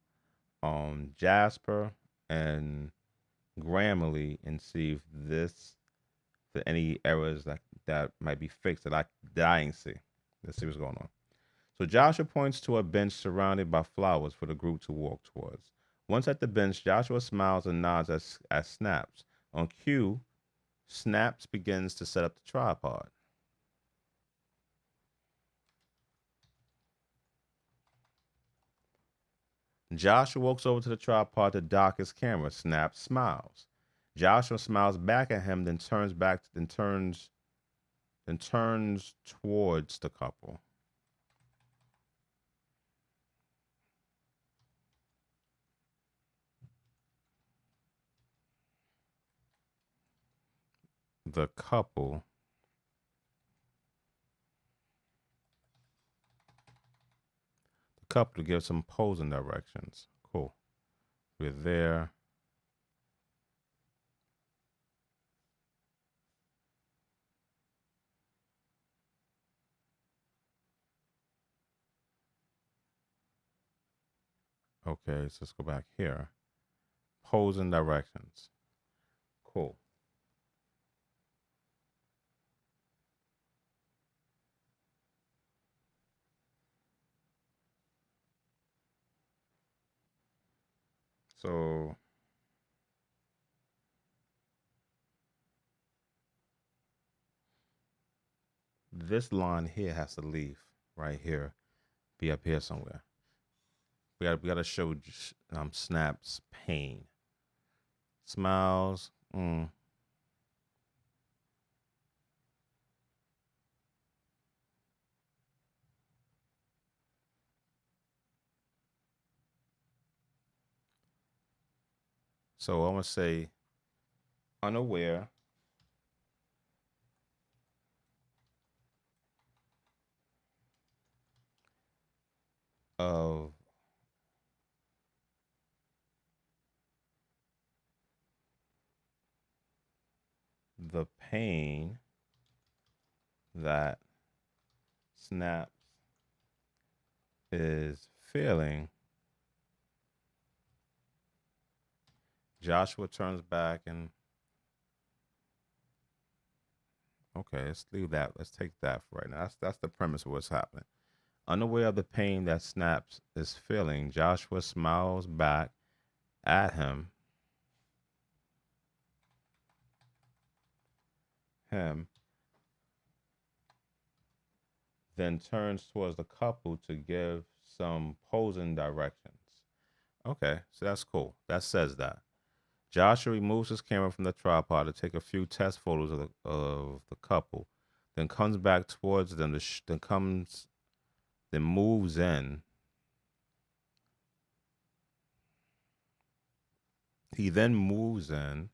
Jasper and Grammarly and see if any errors that might be fixed that I ain't see. Let's see what's going on. So Joshua points to a bench surrounded by flowers for the group to walk towards. Once at the bench, Joshua smiles and nods as Snaps. On cue, Snaps begins to set up the tripod. Joshua walks over to the tripod to dock his camera. Snaps smiles. Joshua smiles back at him, then turns towards the couple. The couple couple to give some posing directions. Cool. We're there. Okay, so let's go back here. Posing directions. Cool. So this line here has to leave right here, be up here somewhere. We gotta show Snap's pain. Smiles. So I'm gonna say unaware of the pain that Snaps is feeling. Joshua turns back and okay, let's leave that. Let's take that for right now. That's the premise of what's happening. Unaware of the pain that Snaps is feeling, Joshua smiles back at him. Then turns towards the couple to give some posing directions. Okay, so that's cool. That says that. Joshua removes his camera from the tripod to take a few test photos of the couple, then comes back towards them. Then moves in. He then moves in.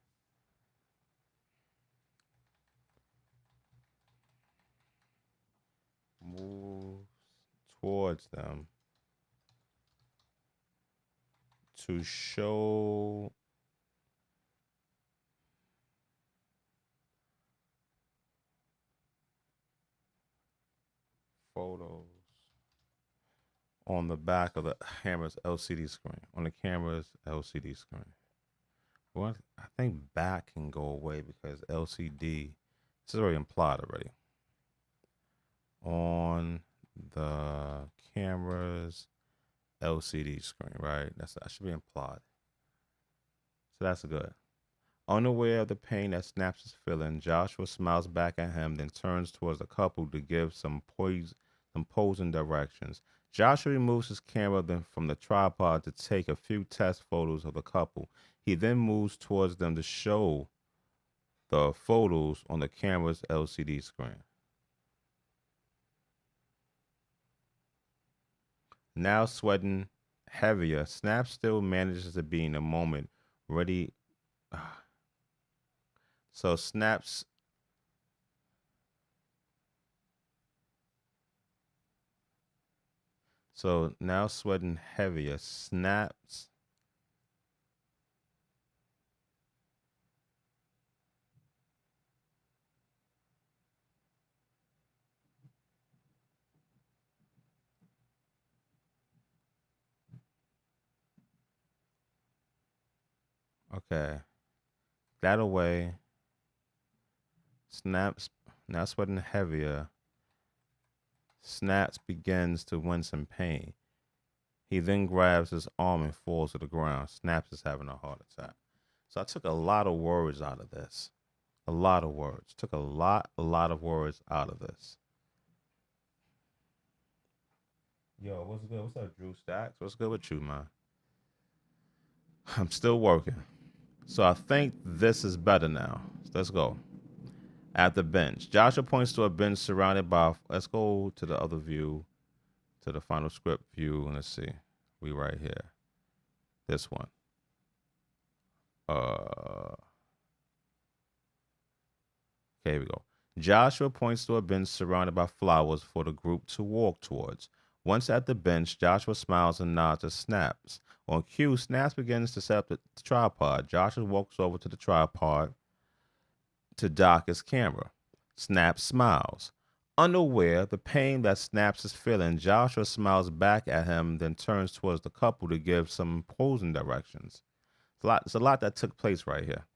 Moves towards them to show photos on the back of the camera's LCD screen. On the camera's LCD screen. Well, I think back can go away because LCD. This is already implied already. On the camera's LCD screen, right? That should be implied. So that's good. Unaware of the pain that Snaps is feeling, Joshua smiles back at him, then turns towards the couple to give some posing directions. Joshua removes his camera from the tripod to take a few test photos of the couple. He then moves towards them to show the photos on the camera's LCD screen. Now sweating heavier, Snap still manages to be in the moment, ready. So Snaps. So now sweating heavier, Snaps. Okay. That away. Snaps now sweating heavier. Snaps begins to wince in pain. He then grabs his arm and falls to the ground. Snaps is having a heart attack. So I took a lot of words out of this. A lot of words. Took a lot of words out of this. Yo, what's good? What's up, Drew Stacks? What's good with you, man? I'm still working. So I think this is better now. Let's go. At the bench. Joshua points to a bench surrounded by. Let's go to the other view, to the final script view, and let's see. We right here. This one. Okay, here we go. Joshua points to a bench surrounded by flowers for the group to walk towards. Once at the bench, Joshua smiles and nods to Snaps. On cue, Snaps begins to set up the tripod. Joshua walks over to the tripod to dock his camera. Snaps smiles. Unaware the pain that Snaps is feeling, Joshua smiles back at him, then turns towards the couple to give some posing directions. It's a lot that took place right here.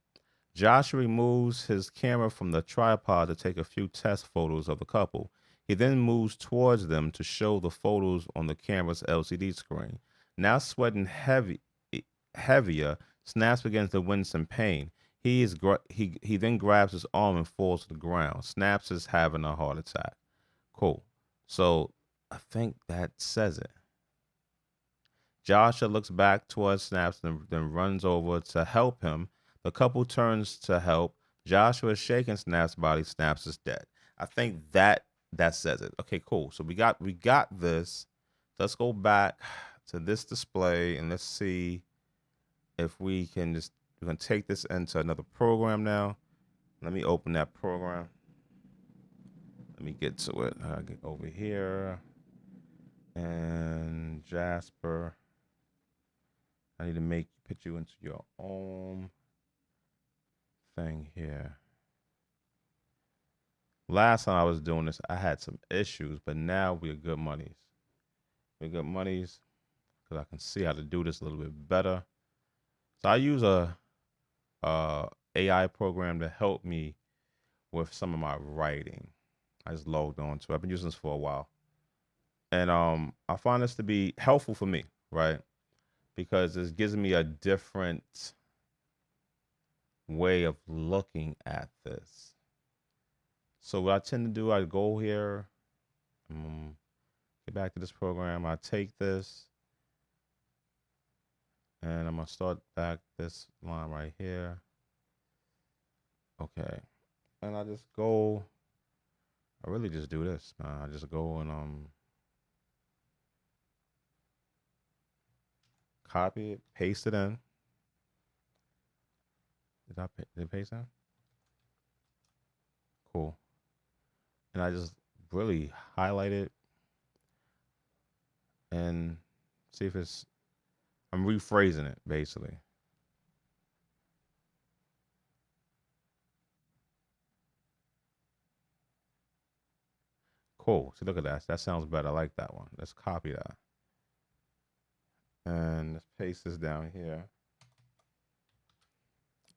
Joshua removes his camera from the tripod to take a few test photos of the couple. He then moves towards them to show the photos on the camera's LCD screen. Now sweating heavier, Snaps begins to wince in pain. He then grabs his arm and falls to the ground. Snaps is having a heart attack. Cool. So I think that says it. Joshua looks back towards Snaps and then runs over to help him. The couple turns to help. Joshua is shaking Snaps' body. Snaps is dead. I think that says it. Okay, cool. So we got this. Let's go back to this display and let's see if we can we're gonna take this into another program now. Let me open that program. Let me get to it. I'll get over here. And Jasper. I need to put you into your own thing here. Last time I was doing this, I had some issues, but now we're good monies. We're good monies because I can see how to do this a little bit better. So I use a AI program to help me with some of my writing. I just logged on to it. I've been using this for a while. And I find this to be helpful for me, right? Because it gives me a different way of looking at this. So what I tend to do, I go here, get back to this program. I take this, and I'm going to start back this line right here. Okay. And I just go, I really just do this, man. I just go and copy it, paste it in. Did I paste that? Cool. And I just really highlight it and see if I'm rephrasing it basically. Cool. See, look at that. That sounds better. I like that one. Let's copy that. And let's paste this down here.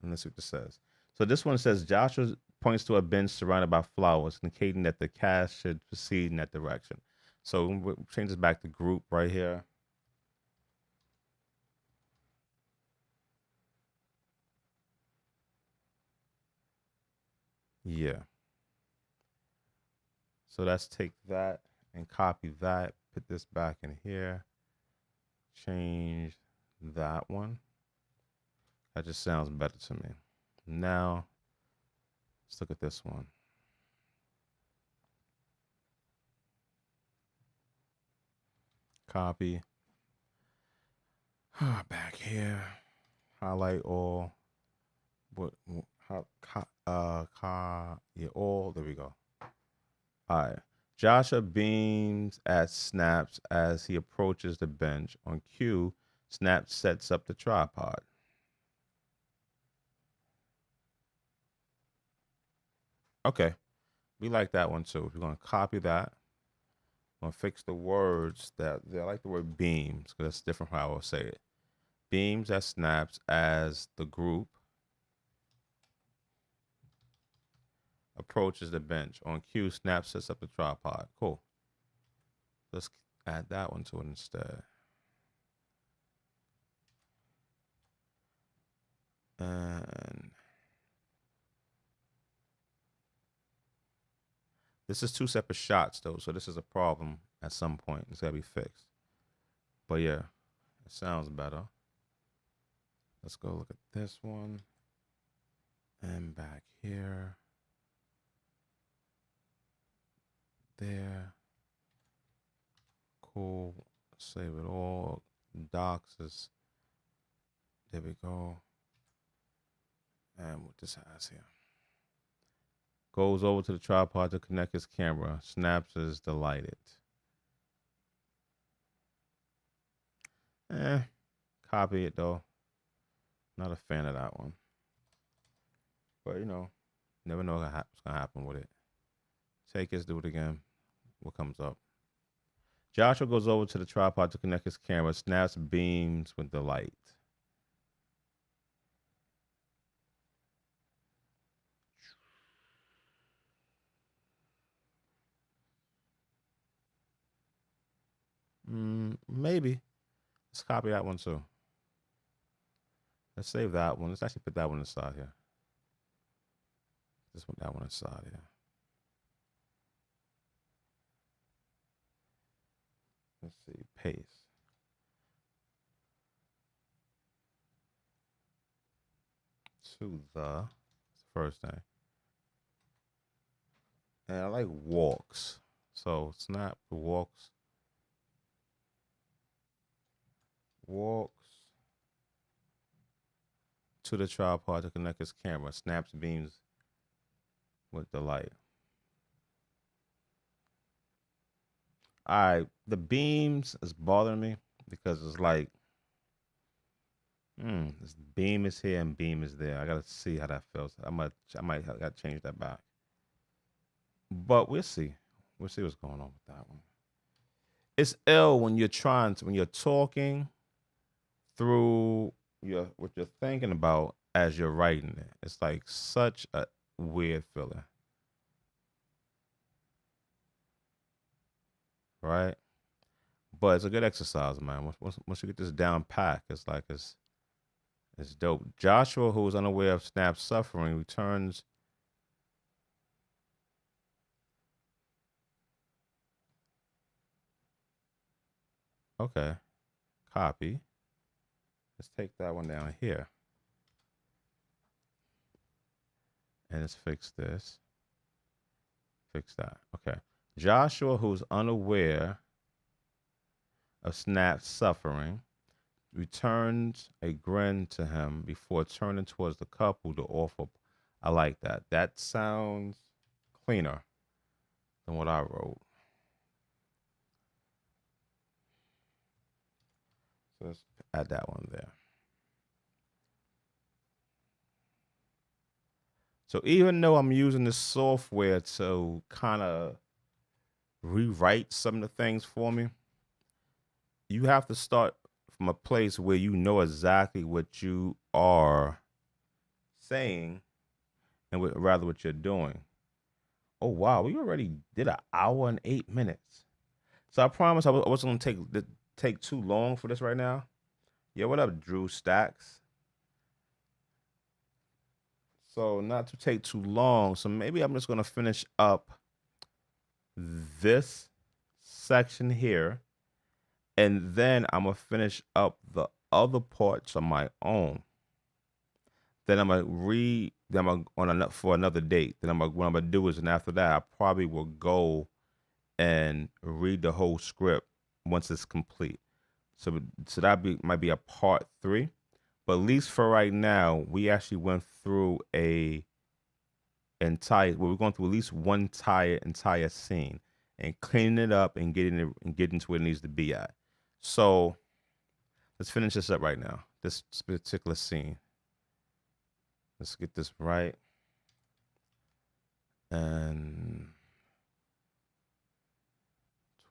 And let's see what this says. So this one says Joshua points to a bench surrounded by flowers, indicating that the cast should proceed in that direction. So we'll change this back to group right here. Yeah. So let's take that and copy that, put this back in here, change that one. That just sounds better to me. Now, let's look at this one. Copy. Back here. Highlight all. Yeah, all. There we go. All right. Joshua beams at Snaps as he approaches the bench. On cue, Snaps sets up the tripod. Okay. We like that one too. We're going to copy that. I'm going to fix the words I like the word beams because that's different how I will say it. Beams at Snaps as the group approaches the bench. On cue, Snaps sets up the tripod. Cool. Let's add that one to it instead. And this is two separate shots though, so this is a problem at some point. It's gotta be fixed. But yeah, it sounds better. Let's go look at this one. And back here. There. Cool. Save it all. Docs is, there we go. And what this has here. Goes over to the tripod to connect his camera. Snaps is delighted. Copy it though. Not a fan of that one. But never know what's gonna happen with it. Take it, do it again. What comes up? Joshua goes over to the tripod to connect his camera, snaps beams with the light. Maybe. Let's copy that one too. Let's save that one. Let's actually put that one aside here. Just put that one aside here. Let's see. Paste. To the first thing. And I like walks. So snap the walks. Walks to the tripod to connect his camera. Snaps beams with the light. Alright, the beams is bothering me because it's like this beam is here and beam is there. I gotta see how that feels. I might gotta change that back. But we'll see. We'll see what's going on with that one. It's ill when you're talking through what you're thinking about as you're writing it. It's like such a weird feeling. Right? But it's a good exercise, man. Once you get this down pat, it's like it's dope. Joshua, who is unaware of Snap's suffering, returns. Okay. Copy. Let's take that one down here. And let's fix this. Fix that. Okay. Joshua, who's unaware of Snap's suffering, returns a grin to him before turning towards the couple to offer. I like that. That sounds cleaner than what I wrote. So let's add that one there. So even though I'm using this software to kind of rewrite some of the things for me, you have to start from a place where you know exactly what you are saying and rather what you're doing. Oh, wow. We already did an hour and 8 minutes. So I promise I wasn't going to take too long for this right now. Yeah, what up, Drew Stacks? So not to take too long. So maybe I'm just going to finish up this section here. And then I'm going to finish up the other parts on my own. Then I'm going to read them for another date. Then what I'm going to do is, and after that, I probably will go and read the whole script once it's complete. So that might be a part 3. But at least for right now, we actually went through we're going through at least one entire scene and cleaning it up and getting to where it needs to be at. So let's finish this up right now. This particular scene. Let's get this right. And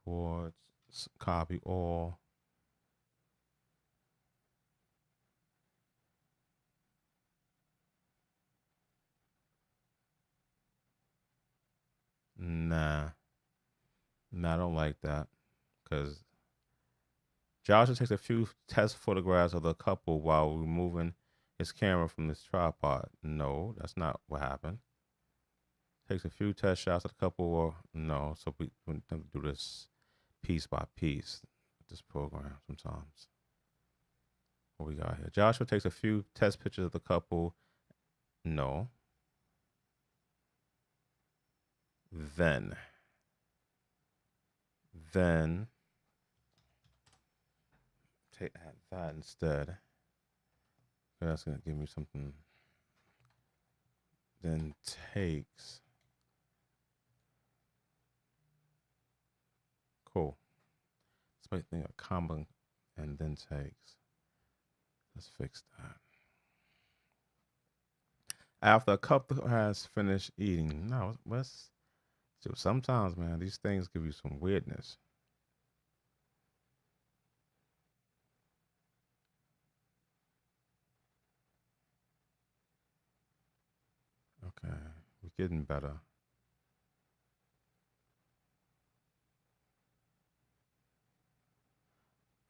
towards copy all. Nah, I don't like that because Joshua takes a few test photographs of the couple while removing his camera from this tripod. No, that's not what happened. Takes a few test shots of the couple. Or no, so we do this piece by piece. This program sometimes. What we got here? Joshua takes a few test pictures of the couple. No. Then take that instead. That's gonna give me something. Then takes. Cool. This might think a and then takes. Let's fix that. After a couple has finished eating. No, what's so sometimes, man, these things give you some weirdness. Okay, we're getting better.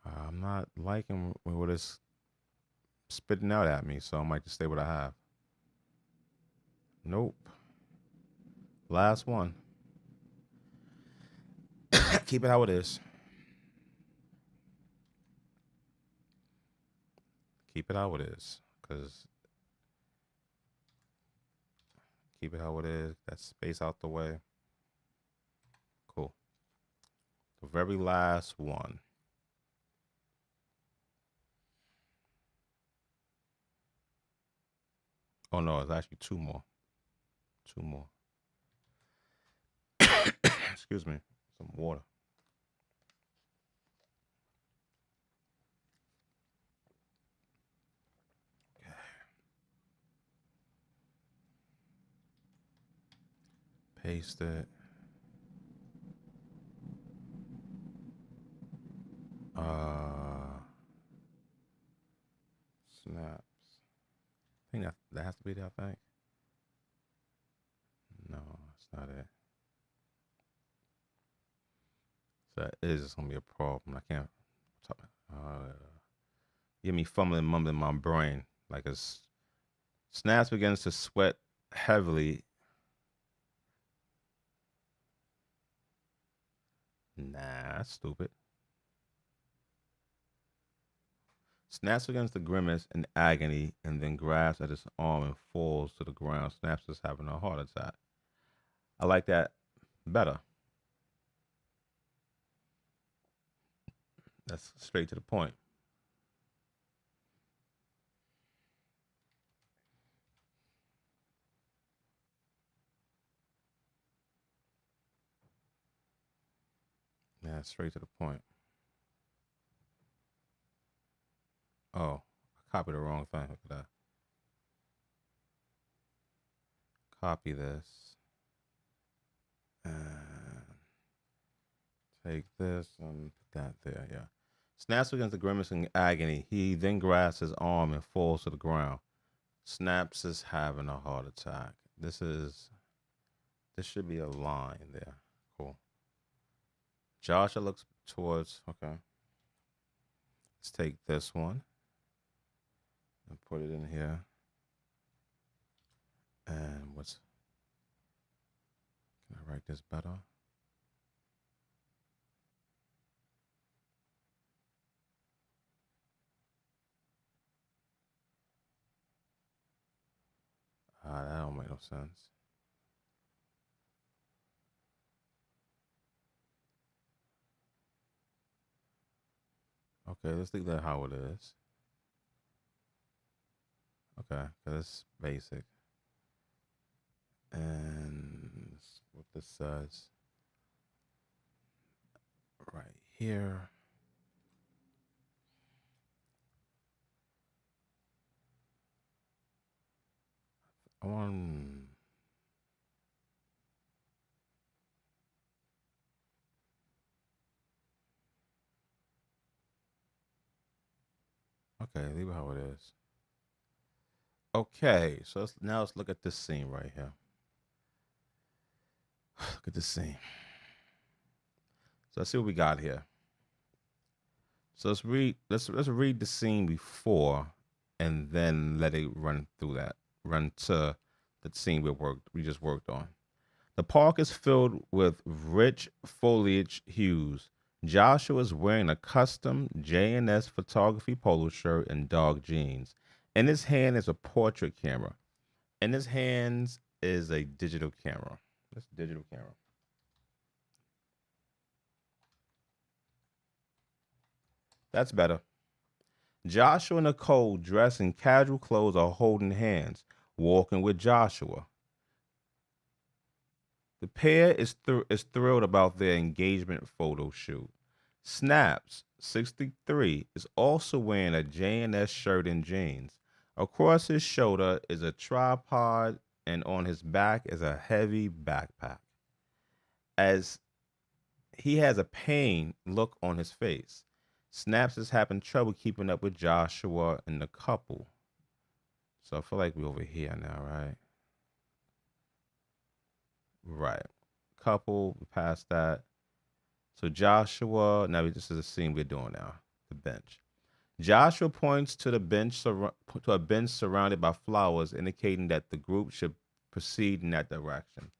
I'm not liking what it's spitting out at me, so I might just stay what I have. Nope. Last one. Keep it how it is. Keep it how it is. Because keep it how it is. That space out the way. Cool. The very last one. Oh no, it's actually two more. Two more. Excuse me. Some water. Paste it. Snaps. I think that has to be there, I think. No, that's not it. So that is just gonna be a problem. I can't talk. Get me fumbling, mumbling my brain. Like as Snaps begins to sweat heavily. Nah, that's stupid. Snaps begins to grimace in agony and then grabs at his arm and falls to the ground. Snaps is having a heart attack. I like that better. That's straight to the point. Yeah, straight to the point. Oh, I copied the wrong thing. Look at that. Copy this. And take this and put that there. Yeah. Snaps begins to grimace in agony. He then grabs his arm and falls to the ground. Snaps is having a heart attack. This should be a line there. Cool. Joshua looks towards. Okay. Let's take this one and put it in here. And can I write this better? That don't make no sense. Okay, let's leave that how it is. Okay, because it's basic. And what this says right here. I want. Okay, leave it how it is. Okay, so now let's look at this scene right here. Look at this scene. So let's see what we got here. So let's read. Let's read the scene before, and then let it run through that. Run to the scene we just worked on. The park is filled with rich foliage hues. Joshua is wearing a custom J&S photography polo shirt and dog jeans. In his hand is a portrait camera. In his hands is a digital camera. That's a digital camera. That's better. Joshua and Nicole, dressed in casual clothes, are holding hands, walking with Joshua. The pair is thrilled about their engagement photo shoot. Snaps 63 is also wearing a J&S shirt and jeans. Across his shoulder is a tripod, and on his back is a heavy backpack. As he has a pained look on his face, Snaps is having trouble keeping up with Joshua and the couple. So I feel like we're over here now, right? Right. Couple, we passed that. So Joshua, now this is a scene we're doing now. The bench. Joshua points to to a bench surrounded by flowers, indicating that the group should proceed in that direction.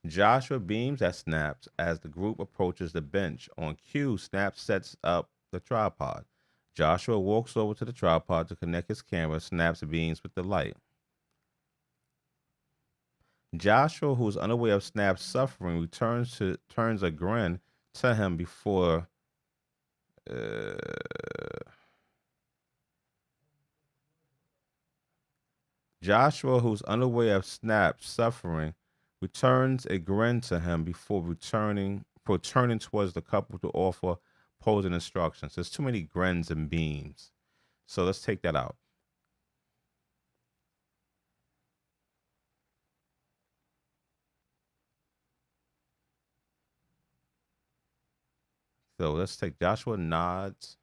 Joshua beams at Snaps as the group approaches the bench. On cue, Snaps sets up the tripod. Joshua walks over to the tripod to connect his camera. Snaps beams with the light. Joshua, who is unaware of Snap's suffering, turns a grin to him before. Uh, Joshua, who's unaware of Snap's suffering, returns a grin to him before turning towards the couple to offer posing instructions. There's too many grins and beams, so let's take that out. So let's take Joshua nods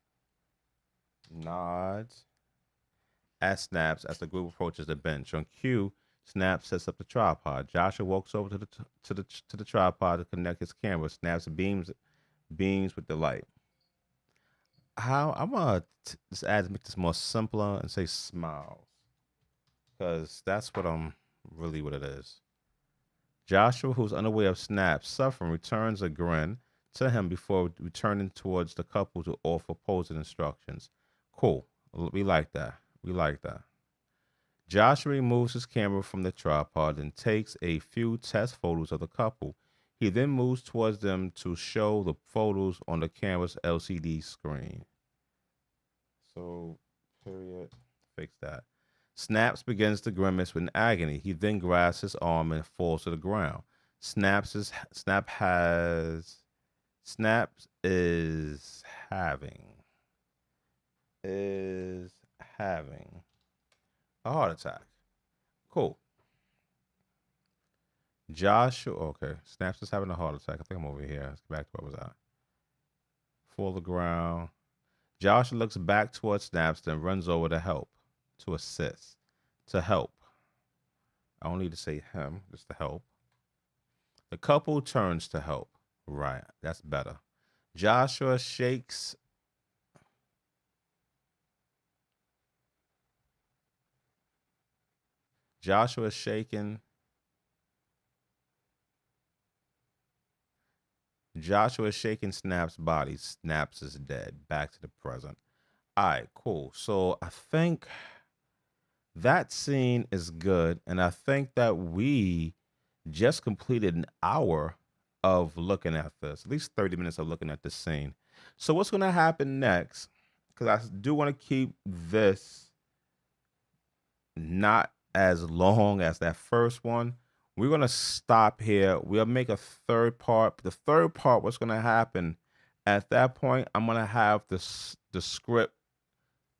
at Snaps as the group approaches the bench. On cue, Snaps sets up the tripod. Joshua walks over to the tripod to connect his camera. Snaps beams with the light. How I'm gonna just make this more simpler and say smiles, because that's what it is. Joshua, who's unaware of Snap's suffering, returns a grin to him before returning towards the couple to offer posing instructions. Cool. We like that. We like that. Joshua removes his camera from the tripod and takes a few test photos of the couple. He then moves towards them to show the photos on the camera's LCD screen. So, period. Fix that. Snaps begins to grimace with agony. He then grabs his arm and falls to the ground. Snaps is having a heart attack. Cool. Joshua, okay. Snaps is having a heart attack. I think I'm over here. Let's get back to where I was at. Fall to the ground. Joshua looks back towards Snaps, then runs over to help, to assist, to help. I don't need to say him, just to help. The couple turns to help. Right, that's better. Joshua shakes. Joshua is shaking. Joshua is shaking Snap's body. Snaps is dead. Back to the present. All right, cool. So I think that scene is good. And I think that we just completed an hour of looking at this, at least 30 minutes of looking at this scene. So what's going to happen next? Because I do want to keep this not as long as that first one. We're going to stop here. We'll make a third part. The third part, what's going to happen at that point, I'm going to have the script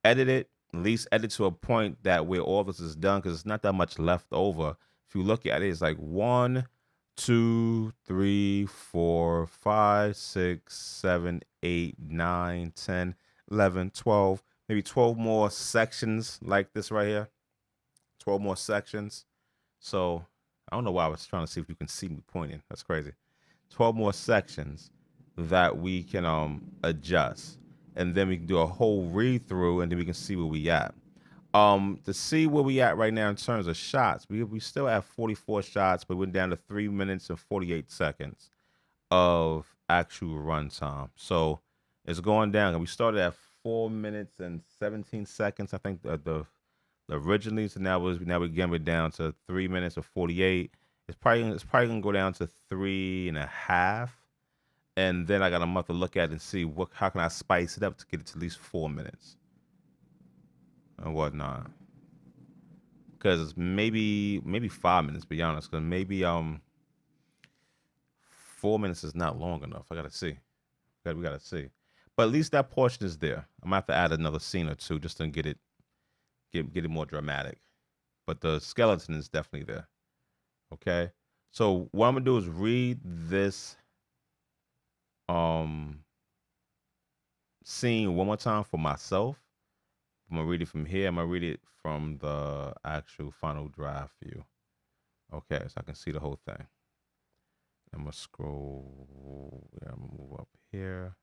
edited, at least edit to a point that where all this is done, because it's not that much left over. If you look at it, it's like 1, 2, 3, 4, 5, 6, 7, 8, 9, 10, 11, 12, maybe 12 more sections like this right here. 12 more sections. So I don't know why I was trying to see if you can see me pointing. That's crazy. 12 more sections that we can adjust. And then we can do a whole read through and then we can see where we at. To see where we at right now in terms of shots, we still have 44 shots, but we're down to 3 minutes and 48 seconds of actual runtime. So it's going down. We started at 4 minutes and 17 seconds. I think the originally, so now we're down to 3 minutes or 48. It's probably gonna go down to 3.5, and then I got a month to look at and see how can I spice it up to get it to at least 4 minutes and whatnot. Because maybe 5 minutes, to be honest. Because maybe 4 minutes is not long enough. I gotta see. We gotta see. But at least that portion is there. I'm gonna have to add another scene or two just to get it more dramatic. But the skeleton is definitely there. Okay. So what I'm gonna do is read this scene one more time for myself. I'm gonna read it from here. I'm gonna read it from the actual final draft view. Okay, so I can see the whole thing. I'm gonna scroll. Yeah, I'm gonna move up here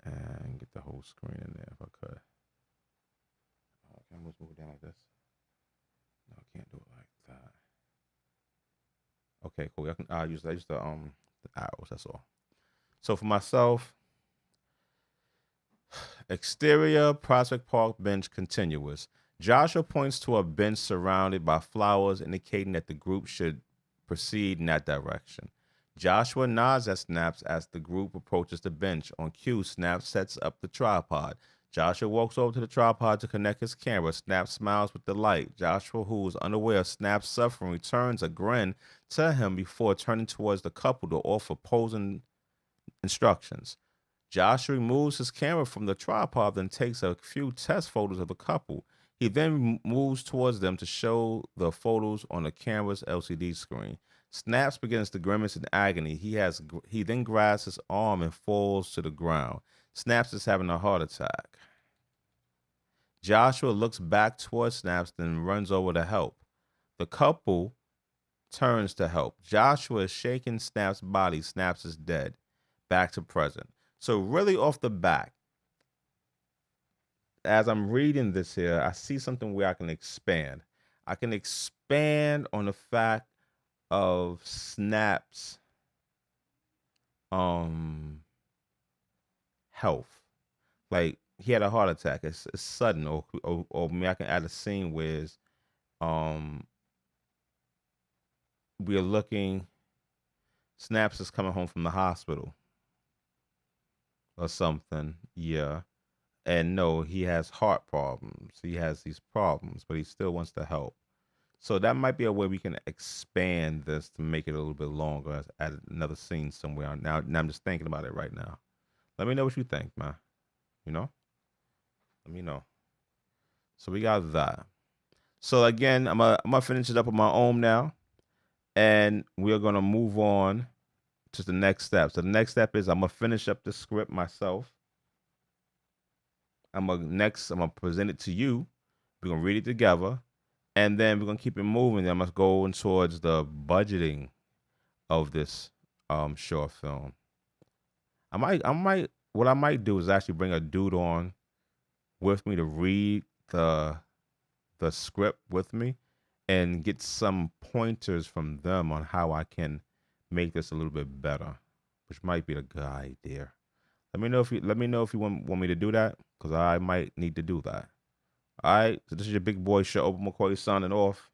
and get the whole screen in there if I could. Okay, I'm gonna move it down like this. No, I can't do it like that. Okay, cool. I use the arrows. That's all. So for myself, exterior Prospect Park bench continuous. Joshua points to a bench surrounded by flowers, indicating that the group should proceed in that direction. Joshua nods at Snaps as the group approaches the bench. On cue, Snaps sets up the tripod. Joshua walks over to the tripod to connect his camera. Snaps smiles with delight. Joshua, who is unaware of Snaps' suffering, returns a grin to him before turning towards the couple to offer posing instructions. Joshua removes his camera from the tripod, then takes a few test photos of the couple. He then moves towards them to show the photos on the camera's LCD screen. Snaps begins to grimace in agony. He then grabs his arm and falls to the ground. Snaps is having a heart attack. Joshua looks back towards Snaps, then runs over to help. The couple turns to help. Joshua is shaking Snaps' body. Snaps is dead. Back to present. So really off the back, as I'm reading this here, I see something where I can expand. I can expand on the fact of Snaps' health. Like, he had a heart attack. It's sudden, or maybe I can add a scene where we're looking. Snaps is coming home from the hospital or something. Yeah. And no, he has heart problems. He has these problems, but he still wants to help. So that might be a way we can expand this to make it a little bit longer. Add another scene somewhere. Now I'm just thinking about it right now. Let me know what you think, man. You know? Let me know. So we got that. So again, I'm gonna finish it up on my own now. And we're gonna move on to the next step. So the next step is I'm gonna finish up the script myself. I'm gonna present it to you. We're gonna read it together, and then we're gonna keep it moving. I'm gonna go towards the budgeting of this short film. What I might do is actually bring a dude on with me to read the script with me and get some pointers from them on how I can make this a little bit better, which might be a good idea. Let me know if you want me to do that, because I might need to do that. All right. So this is your big boy show, Open McCoy signing off.